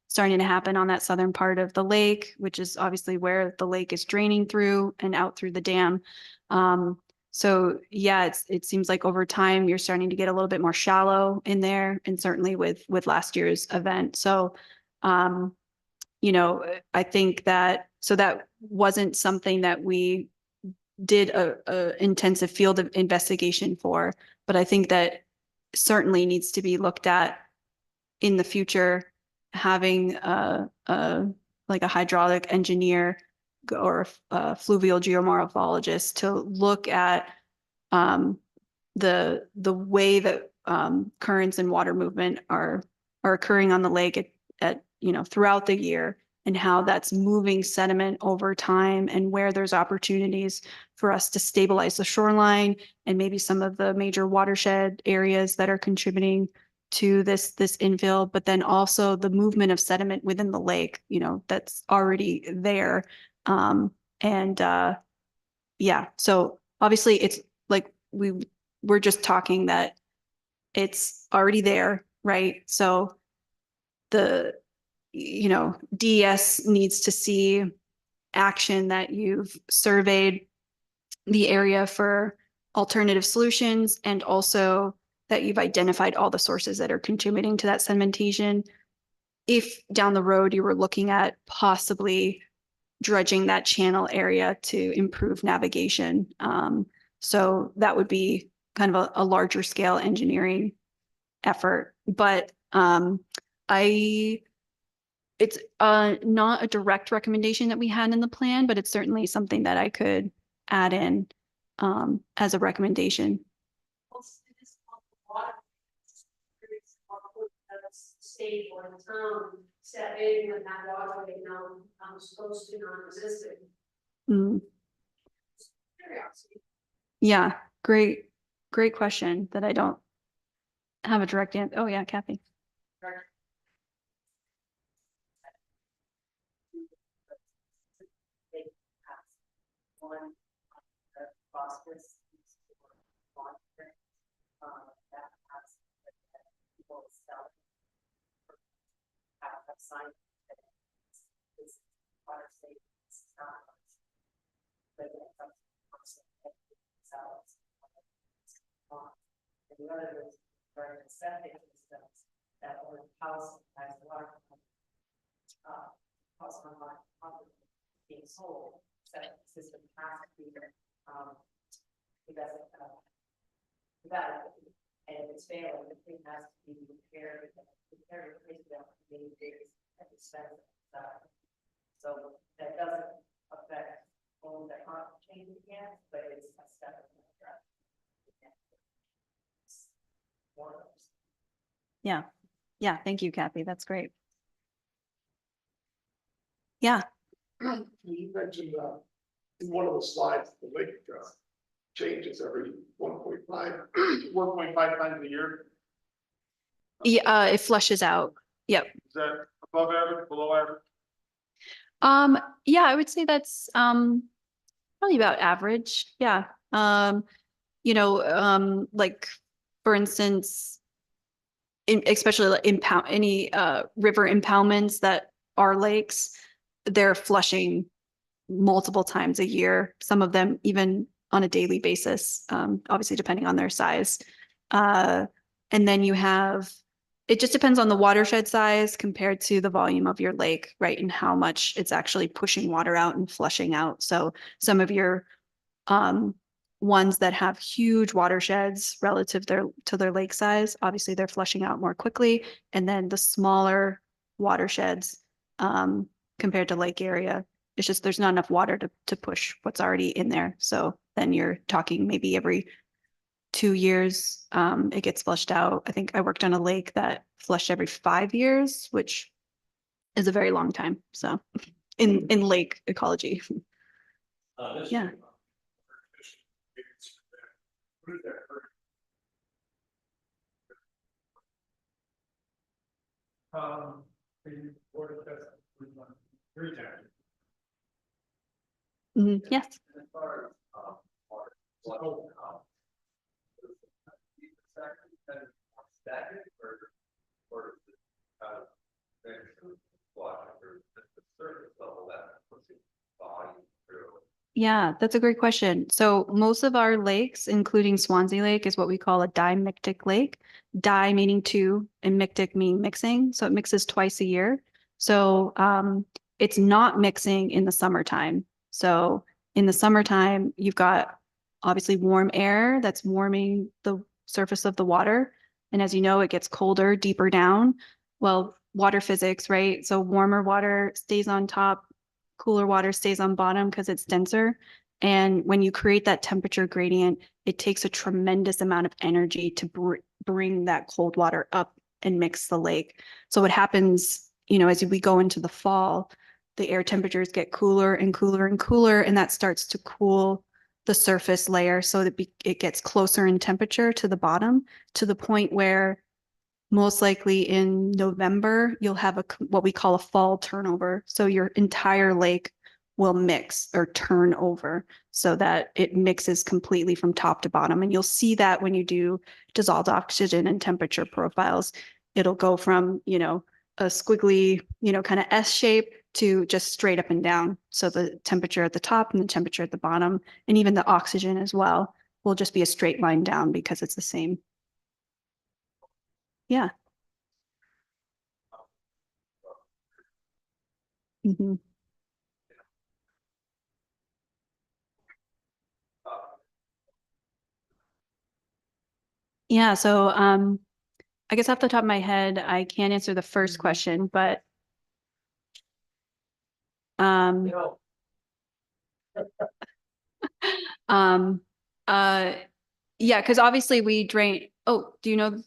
starting to happen on that southern part of the lake, which is obviously where the lake is draining through and out through the dam. So yeah, it seems like over time you're starting to get a little bit more shallow in there, and certainly with last year's event. So I think that wasn't something that we did a intensive field of investigation for, but I think that certainly needs to be looked at in the future, having like a hydraulic engineer or a fluvial geomorphologist to look at the way that currents and water movement are occurring on the lake at throughout the year, and how that's moving sediment over time, and where there's opportunities for us to stabilize the shoreline and maybe some of the major watershed areas that are contributing to this infill, but then also the movement of sediment within the lake, that's already there. Yeah, so obviously it's like we're just talking that it's already there, right? So the DES needs to see action, that you've surveyed the area for alternative solutions, and also that you've identified all the sources that are contributing to that sedimentation. If down the road you were looking at possibly dredging that channel area to improve navigation. So that would be kind of a larger scale engineering effort. But it's not a direct recommendation that we had in the plan, but it's certainly something that I could add in as a recommendation. State or the town step in when that waterway now supposed to non-existent. Mm. Curiosity. Yeah, great question that I don't have a direct answer. Oh yeah, Kathy. Phosphorus that has people sell have signed this water state but cells. And the other is very septic systems that were house has a lot of house on being sold, septic system has to be developed. And if it's failing, the thing has to be repaired, replaced on many days at expensive. So that doesn't affect only the climate change again, but it's a step in the direction. One of those. Yeah. Yeah. Thank you, Kathy. That's great. Yeah. You mentioned in one of the slides, the lake changes every 1.5 times a year. Yeah. It flushes out. Yep. Is that above average, below average? Yeah, I would say that's probably about average. Yeah. Like for instance, especially like any river impoundments that are lakes, they're flushing multiple times a year, some of them even on a daily basis, obviously depending on their size. And then you have, it just depends on the watershed size compared to the volume of your lake, right? And how much it's actually pushing water out and flushing out. So some of your ones that have huge watersheds relative to their lake size, obviously they're flushing out more quickly. And then the smaller watersheds compared to lake area, it's just there's not enough water to push what's already in there. So then you're talking maybe every 2 years, it gets flushed out. I think I worked on a lake that flushed every 5 years, which is a very long time. So in lake ecology. Yeah. The water test was done 3 times. Yes. As far as water, so, static or water or the surface level that pushing volume through. Yeah, that's a great question. So most of our lakes, including Swanzey Lake, is what we call a dimictic lake. Di meaning two and mictic meaning mixing. So it mixes twice a year. So it's not mixing in the summertime. So in the summertime, you've got obviously warm air that's warming the surface of the water. And as you know, it gets colder, deeper down. Well, water physics, right? So warmer water stays on top, cooler water stays on bottom because it's denser. And when you create that temperature gradient, it takes a tremendous amount of energy to bring that cold water up and mix the lake. So what happens, as we go into the fall, the air temperatures get cooler and cooler and cooler, and that starts to cool the surface layer so that it gets closer in temperature to the bottom, to the point where most likely in November, you'll have what we call a fall turnover. So your entire lake will mix or turn over so that it mixes completely from top to bottom. And you'll see that when you do dissolved oxygen and temperature profiles, it'll go from, a squiggly, kind of S shape to just straight up and down. So the temperature at the top and the temperature at the bottom, and even the oxygen as well, will just be a straight line down because it's the same. Yeah. Mm-hmm. Yeah, so I guess off the top of my head, I can't answer the first question, but um um yeah, because obviously we drain. Oh, do you know?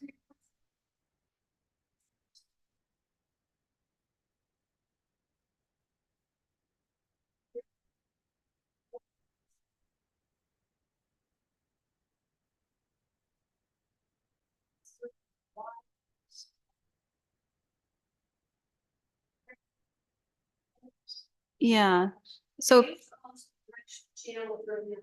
Yeah. So Channel driven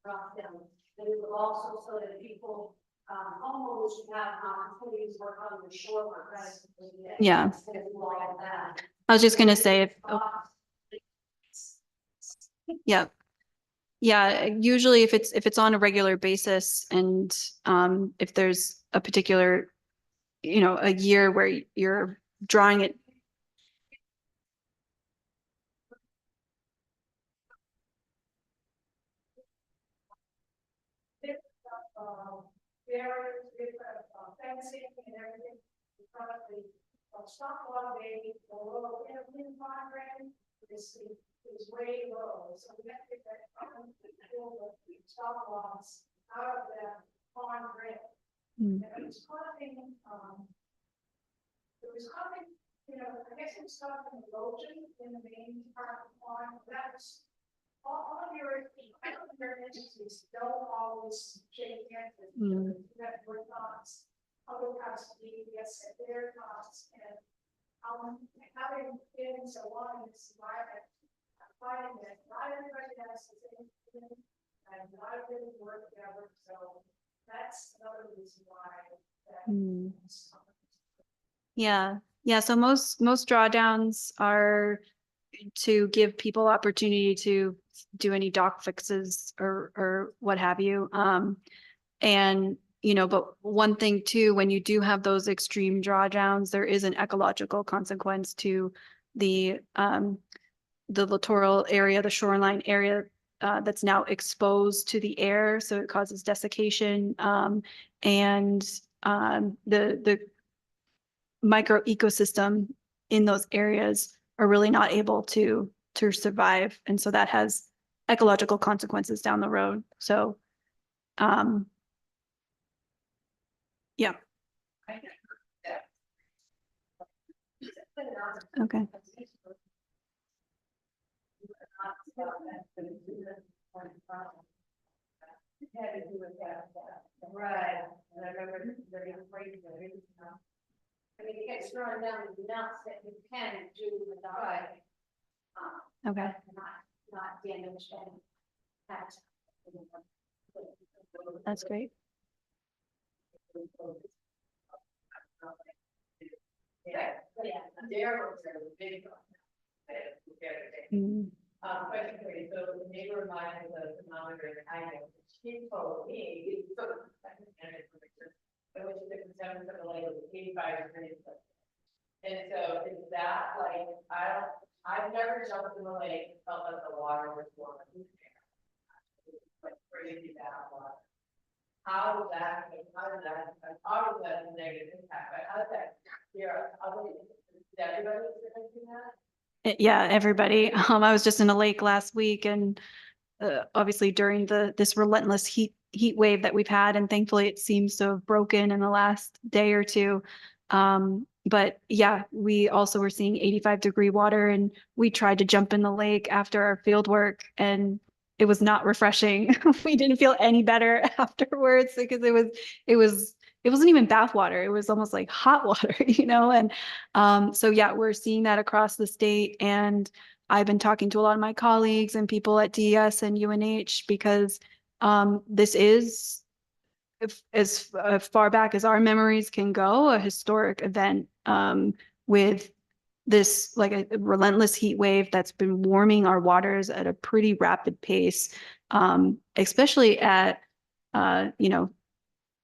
drop down, and it was also so that people, homeowners should have opportunities to work on the shore. Yeah. I was just gonna say, yeah. Yeah, usually if it's on a regular basis and if there's a particular, a year where you're drawing it. There is fencing and everything. Probably stop water baby, the little in pond drain is way low, so we have to get that stop loss out of that pond drain. Mm. And it was causing, I guess it was causing erosion in the main part of the pond. That was all of your, I don't think your entities don't always shake hands with you. That were thoughts, other parts of the yes, their thoughts, and having been so long in this environment, I'm finding that not everybody has the same thing, and not everybody work together, so that's another reason why that. Yeah. Yeah. So most drawdowns are to give people opportunity to do any dock fixes or what have you. And but one thing too, when you do have those extreme drawdowns, there is an ecological consequence to the littoral area, the shoreline area that's now exposed to the air, so it causes desiccation, and the micro ecosystem in those areas are really not able to survive, and so that has ecological consequences down the road. So, yeah. Okay. Had to do with that. Right, and I remember very afraid of it. I mean, it gets thrown down the nuts that you can do with the right. Okay. Not damage and that. That's great. Yeah, there was a big. Question for you, so the neighbor of mine has a thermometer, and I know, she told me, I wish the consumption of the lake was 85 degrees. And so is that like, I've never jumped in the lake, felt like the water was warm. Like crazy bad water. How does that a negative impact, but how does that, is everybody experiencing that? Yeah, everybody. I was just in a lake last week, and obviously during this relentless heat wave that we've had, and thankfully it seems to have broken in the last day or two. But yeah, we also were seeing 85-degree water, and we tried to jump in the lake after our field work, and it was not refreshing. We didn't feel any better afterwards because it wasn't even bath water. It was almost like hot water, and so yeah, we're seeing that across the state. And I've been talking to a lot of my colleagues and people at DES and UNH because this is, as far back as our memories can go, a historic event with this like a relentless heat wave that's been warming our waters at a pretty rapid pace, especially at,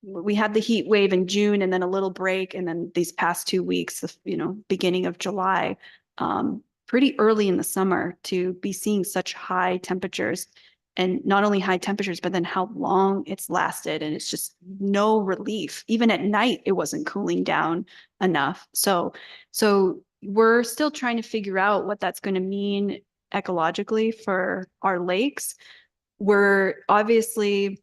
we had the heat wave in June and then a little break. And then these past 2 weeks, beginning of July, pretty early in the summer to be seeing such high temperatures, and not only high temperatures, but then how long it's lasted. And it's just no relief. Even at night, it wasn't cooling down enough. So we're still trying to figure out what that's going to mean ecologically for our lakes. We're obviously,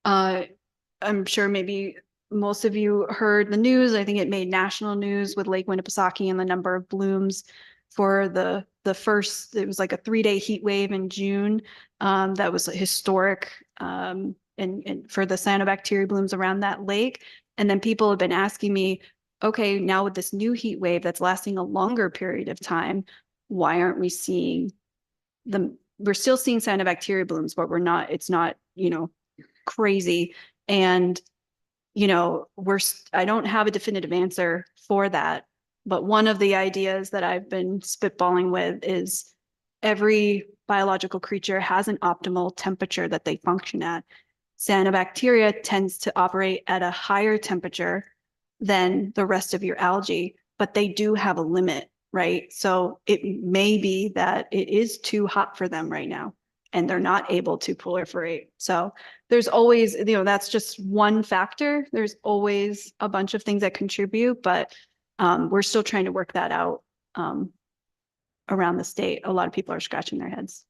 I'm sure maybe most of you heard the news. I think it made national news with Lake Winnipesaukee and the number of blooms for the first, it was like a 3-day heat wave in June. That was historic, and for the cyanobacteria blooms around that lake. And then people have been asking me, okay, now with this new heat wave that's lasting a longer period of time, why aren't we seeing we're still seeing cyanobacteria blooms, but it's not, crazy. And, I don't have a definitive answer for that. But one of the ideas that I've been spitballing with is every biological creature has an optimal temperature that they function at. Cyanobacteria tends to operate at a higher temperature than the rest of your algae, but they do have a limit, right? So it may be that it is too hot for them right now and they're not able to proliferate. So there's always, that's just one factor. There's always a bunch of things that contribute, but we're still trying to work that out around the state. A lot of people are scratching their heads.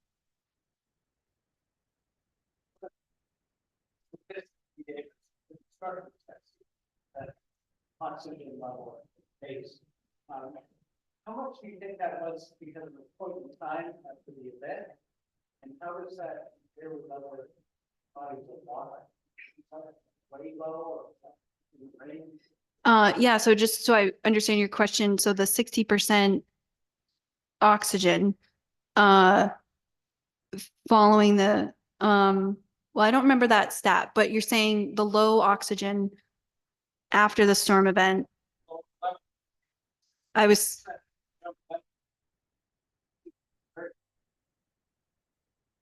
Oxygen level base. How much do you think that was because of the point in time after the event? And how does that compare with other bodies of water? Way low or rain? Yeah, so just so I understand your question, so the 60% oxygen, following the, well, I don't remember that stat, but you're saying the low oxygen after the storm event. I was,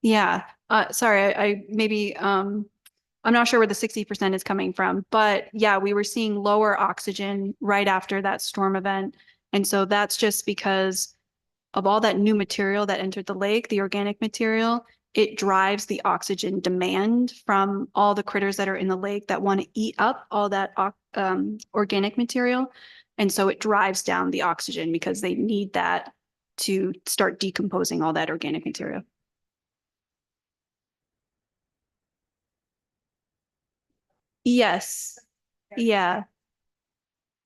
yeah, sorry, I maybe, I'm not sure where the 60% is coming from, but yeah, we were seeing lower oxygen right after that storm event. And so that's just because of all that new material that entered the lake, the organic material, it drives the oxygen demand from all the critters that are in the lake that want to eat up all that organic material. And so it drives down the oxygen because they need that to start decomposing all that organic material. Yes. Yeah.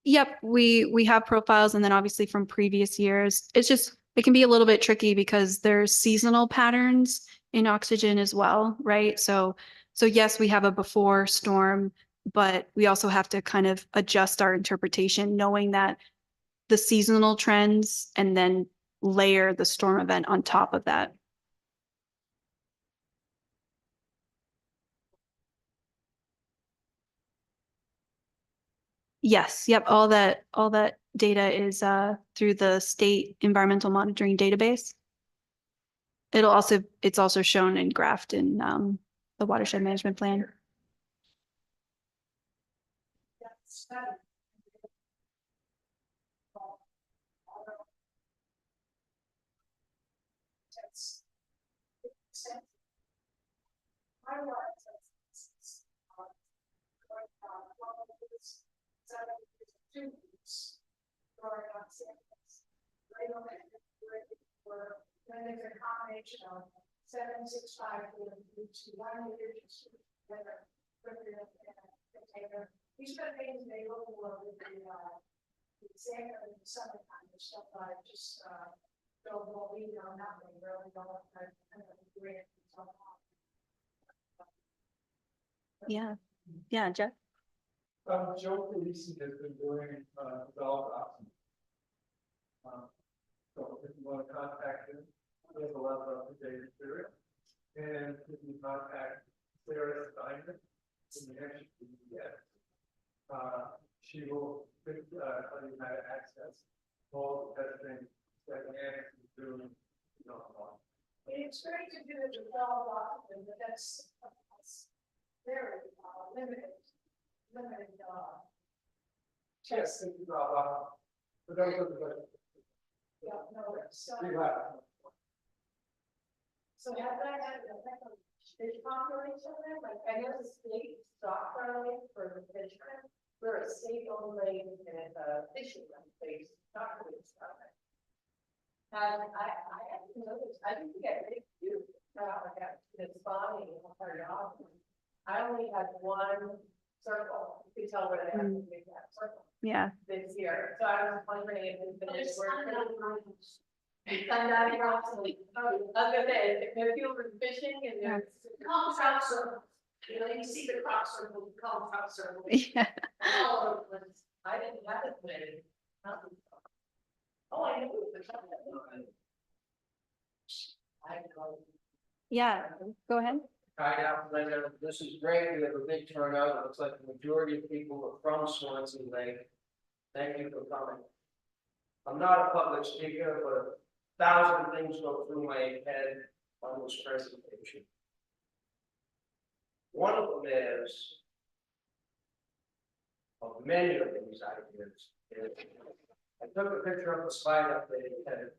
Yep, we have profiles, and then obviously from previous years, it's just it can be a little bit tricky because there's seasonal patterns in oxygen as well, right? So yes, we have a before storm, but we also have to kind of adjust our interpretation, knowing that the seasonal trends and then layer the storm event on top of that. Yes, yep, all that data is through the state environmental monitoring database. It's also shown and graphed in the watershed management plan. Then there's a combination of 765 to 1 year together. These are things they look for with the same in the summertime, the stuff I just don't believe on nothing, really don't have to do it. Yeah, yeah, Jeff. Joe Felici has been doing, developed options. So if you want to contact him, there's a lot of up-to-date material. And if you contact Sarah Steiner in the next yes, she will tell you how to access all the testing that Nancy is doing. It's great to do the developed option, but that's very limited. Yes, thank you, but that was the Yeah, no, so have that had an effect on fish population then? Like, I know the state stock lake for the fishermen, we're a state owned lake and it's a fishing place, not really stuff. And I haven't noticed, I didn't get big view, it's spawning in her yard. I only had one circle, you could tell where they have to make that circle. Yeah. This year, so I was wondering if it's finished work. Sundown rocks, I was gonna say, if people were fishing and there's. Call trout circles, you see the crop circle, call trout circle. Yeah. Oh, I didn't have it many. Oh, I knew it was. I know. Yeah, go ahead. Hi, Linda. This is great. We have a big turnout. It looks like the majority of people are from Swanzey Lake. Thank you for coming. I'm not a public speaker, but 1,000 things go through my head on this presentation. One of them is, of many of these ideas, is I took a picture of the slide up there, and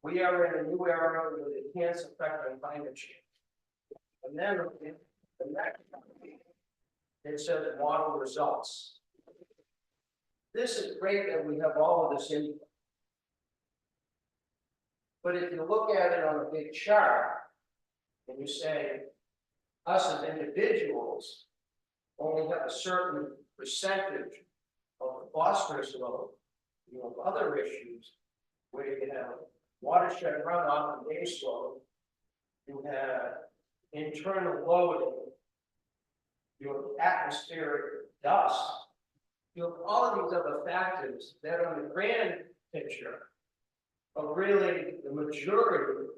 we are in a new era with the enhanced effect on climate change. And then the next, it says model results. This is great that we have all of this input. But if you look at it on a big chart, and you say, us as individuals only have a certain percentage of the phosphorus load, you have other issues where you have watershed runoff and base load, you have internal loading, you have atmospheric dust, you have all of these other factors that on the grand picture are really the majority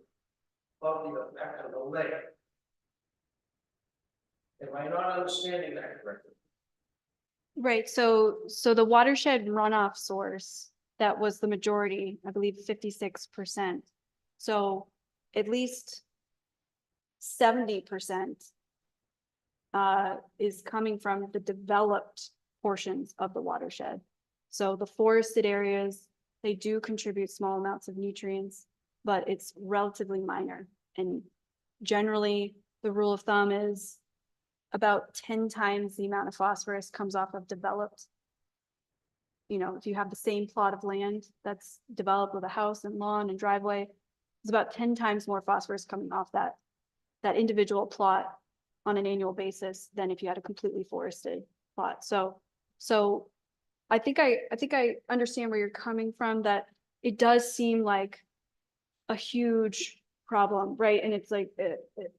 of the effect on the lake. Am I not understanding that correctly? Right, so the watershed runoff source, that was the majority, I believe 56%. So at least 70% is coming from the developed portions of the watershed. So the forested areas, they do contribute small amounts of nutrients, but it's relatively minor. And generally, the rule of thumb is about 10 times the amount of phosphorus comes off of developed. You know, if you have the same plot of land that's developed with a house and lawn and driveway, it's about 10 times more phosphorus coming off that individual plot on an annual basis than if you had a completely forested plot. So I think I understand where you're coming from, that it does seem like a huge problem, right? And it's like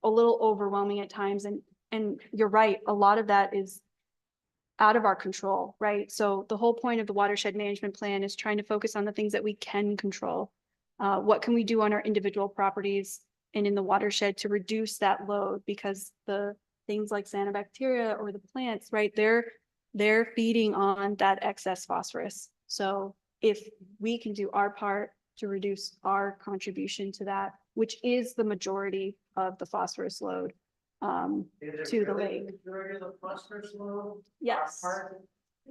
a little overwhelming at times. And you're right, a lot of that is out of our control, right? So the whole point of the watershed management plan is trying to focus on the things that we can control. What can we do on our individual properties and in the watershed to reduce that load? Because the things like cyanobacteria or the plants, right, they're feeding on that excess phosphorus. So if we can do our part to reduce our contribution to that, which is the majority of the phosphorus load, to the lake. Majority of the phosphorus load? Yes, Part?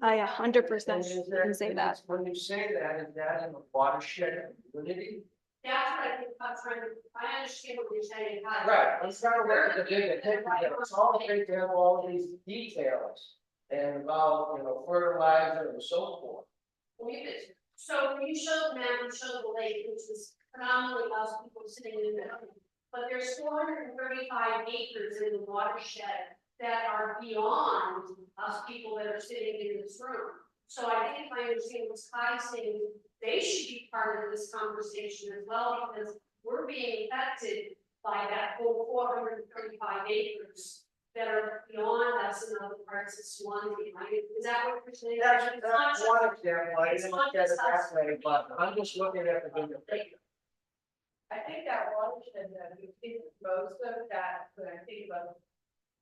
I 100% And is can say that. When you say that, is that in the watershed community? That's what I think, I understand what you're saying. Right, I'm trying to look at the bigger picture, here. It's all great to have all of these details and about, fertilizer and so forth. So when you showed the map, you showed the lake, which is predominantly us people sitting in the middle. But there's 435 acres in the watershed that are beyond us people that are sitting in this room. So I think if I understand what Sky's saying, they should be part of this conversation as well, because we're being affected by that whole 435 acres that are beyond us in other parts of Swanzey, right? Is that what you're saying? That's It's not just- one example, I it's didn't not look at it just us. that way, but I'm just looking at the bigger picture. I think that watershed that we see most of that, when I think of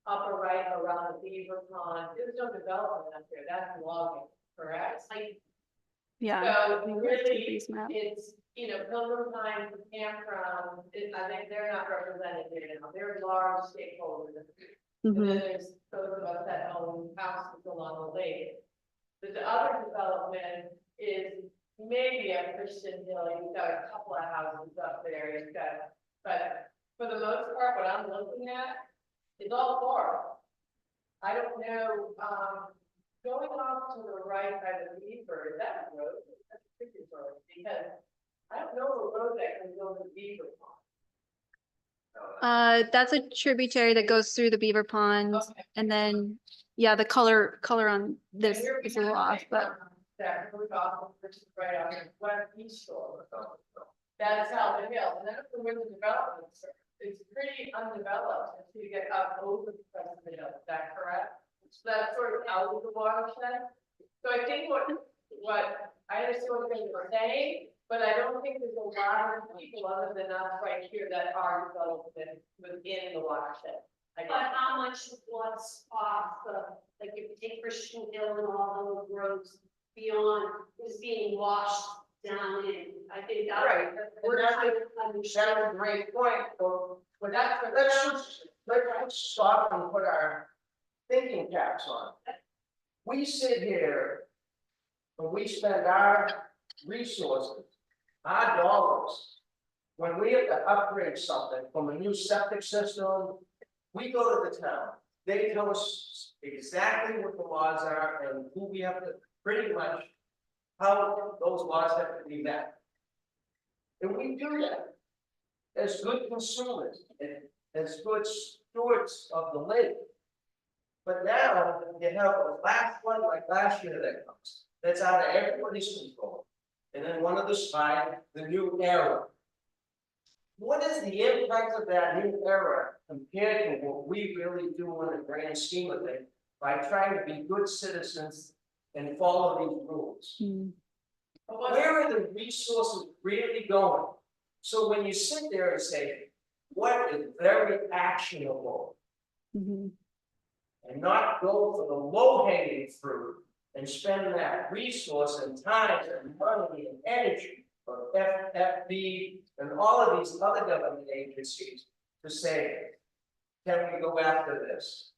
upper right around the beaver pond, there's no development up there, that's logging, correct? Like, Yeah. so I think that's really, Tiffany's map. it's, Pilgrim Pines Campground, I think they're not represented here now, they're large stakeholders. And Mhm. then there's those of us that own houses along the lake. But the other development is maybe a Christian Hill, you've got a couple of houses up there, you've got, but for the most part, what I'm looking at is all forest. I don't know, going off to the right by the Beaver, is that a road? That's a tricky road, because I don't know a road that can go to the Beaver Pond. That's a tributary that goes through the beaver pond, Okay. and then, yeah, the color on this And you're is a little off, but that goes off, which is right on the west east shore. That's how the hill, and that's where the development is. It's pretty undeveloped until you get up over the crest of the hill, is that correct? So that's sort of out of the watershed. So I think what I understand what you were saying, but I don't think there's a lot of people other than us right here that are development within the watershed. But how much of what's off like if you take Christian Hill and all those roads beyond is being washed down in. I think that's. Right, We're that's trying a- to understand. That's a great point, but let's stop and put our thinking caps on. We sit here and we spend our resources, our dollars. When we have to upgrade something from a new septic system, we go to the town. They tell us exactly what the laws are and who we have to, pretty much, how those laws have to be met. And we do that as good consumers and as good stewards of the lake. But now you have a last flood like last year that comes, that's out of everybody's control. And then one of the spy, the new era. What is the impact of that new era compared to what we really do in the grand scheme of it by trying to be good citizens and follow these rules? Where are the resources really going? So when you sit there and say, what is very actionable? Mhm. And not go for the low hanging fruit and spend that resource and time and money and energy for FFB and all of these other government agencies to say, can we go after this?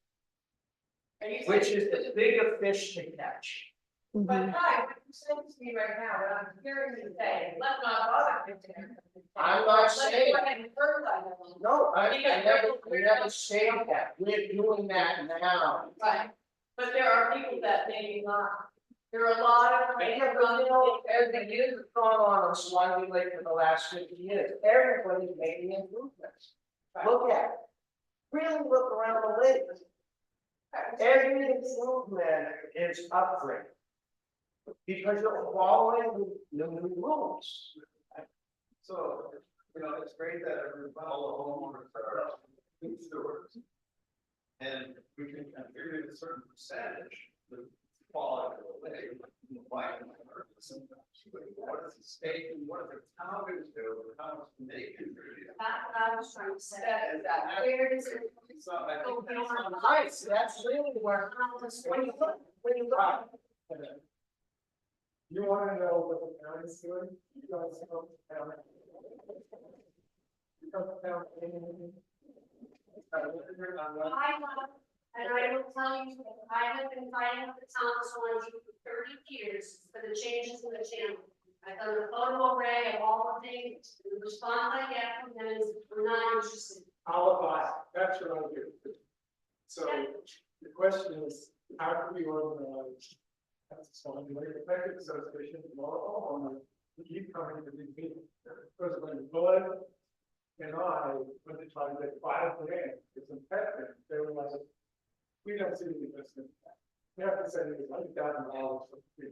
Which is the bigger fish to catch. But Mhm. Kai, what you said to me right now, what I'm hearing you say, let's not bother. I'm not Let's saying, go ahead and fertilize them. no, I never say that, we're doing that now. Right, but there are people that maybe not. There are a lot of. Yeah, but you know, as the years have gone on Swanzey Lake for the last 50 years, everybody's making improvements. Look at it. Really look around the lake. Every improvement is upgrade. Because you're following the new rules. So, you know, it's great that all the homeowners are good stewards. And we can contribute a certain percentage, the quality of the lake, by what does the state and what does the town do, how much can they contribute? That's what I was trying to say, is that where is it? So I think that's not Right, so that's really where, when you look. You wanna know what the town is doing? You guys know the town. You know the town. I know, and I will tell you, that I have been fighting with the town of Swanzey for 30 years for the changes in the channel. I've done a photo array of all the things, the response I get from them is, we're not interested. I'll abide, that's what I'll do. So the question is, how can we organize? That's Swanzey Lake Effective Association, all we keep coming to these meetings. Because when Bud and I went to try to get $5 grand, it's impediment, they were like, we don't see the investment. We have to send it $100,000 for free.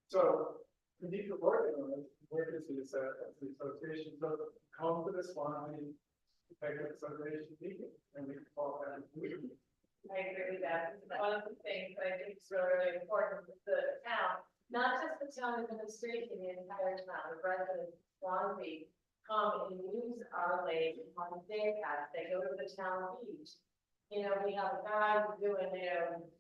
So we need to work on it, work with the association, so come to the Swanzey Effective Association meeting, and we can talk about it. I agree with that. One of the things that I think is really, really important with the town, not just the town administration, the entire town, the residents of Swansea come and use our lake on their path. They go to the town beach. You know, we have a guy who's doing,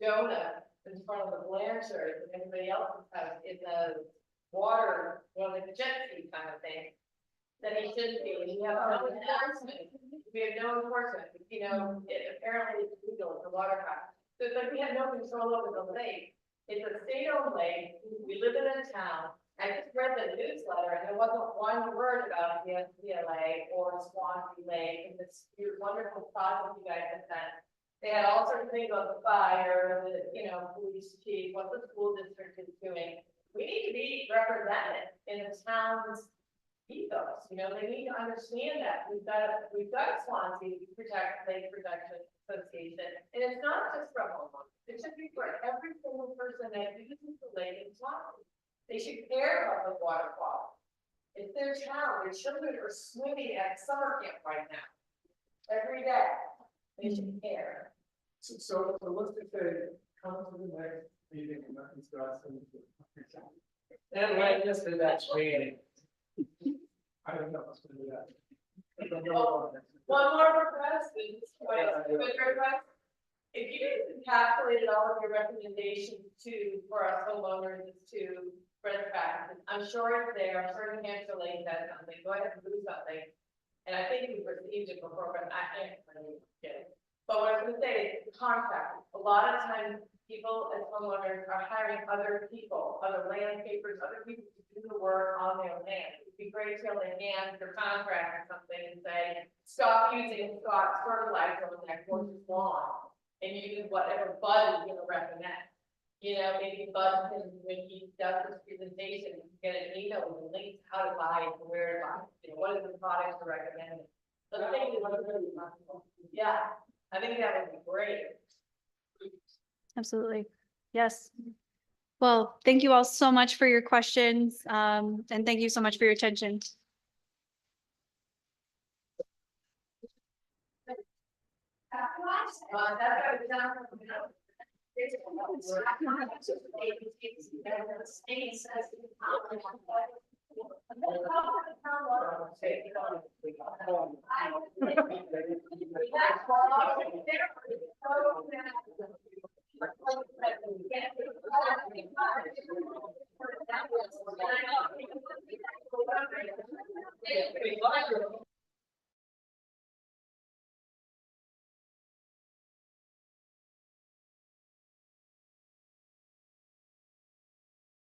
donut in front of the Blanchard, and everybody else has in the water, like the jet ski kind of thing. That he shouldn't be, and we have no enforcement, we have no enforcement, apparently it's legal, it's a water craft. So it's like we have no control over the lake, it's a state-owned lake, we live in a town. I just read the newsletter, and there wasn't one word about the SPLA or Swansea Lake, and this wonderful project you guys have done. They had all sorts of things about the fire, the, police chief, what the school district is doing. We need to be represented in the town's ethos, they need to understand that we've got Swansea Lake Protection Association, and it's not just for homeowners, it should be for every single person that uses the lake in Swansea. They should care about the water quality. It's their town, their children are swimming at summer camp right now, every day, they should care. So let's just say, come to the next meeting and let me discuss. And when is the next meeting? I don't know, let's do that. One more request, if you calculated all of your recommendations for us homeowners is to spread the fact. I'm sure it's there, I'm sure New Hampshire Lake does something, go ahead and do something. And I think we've received it before, but I can't really get it. But what I was gonna say is contract. A lot of times, people as homeowners are hiring other people, other landscapers, other people to do the work on their land. It'd be great to be able to hand their contract or something and say, stop using Scott's fertilizer on that horse's lawn. And use whatever Bud is gonna recommend. You know, maybe Bud can, when he does his presentation, get an email with a link to how to buy it, and where to buy it, you know, what are the products to recommend. Let's take it, yeah, I think that would be great. Absolutely. Yes. Well, thank you all so much for your questions, and thank you so much for your attention. That's how it's done.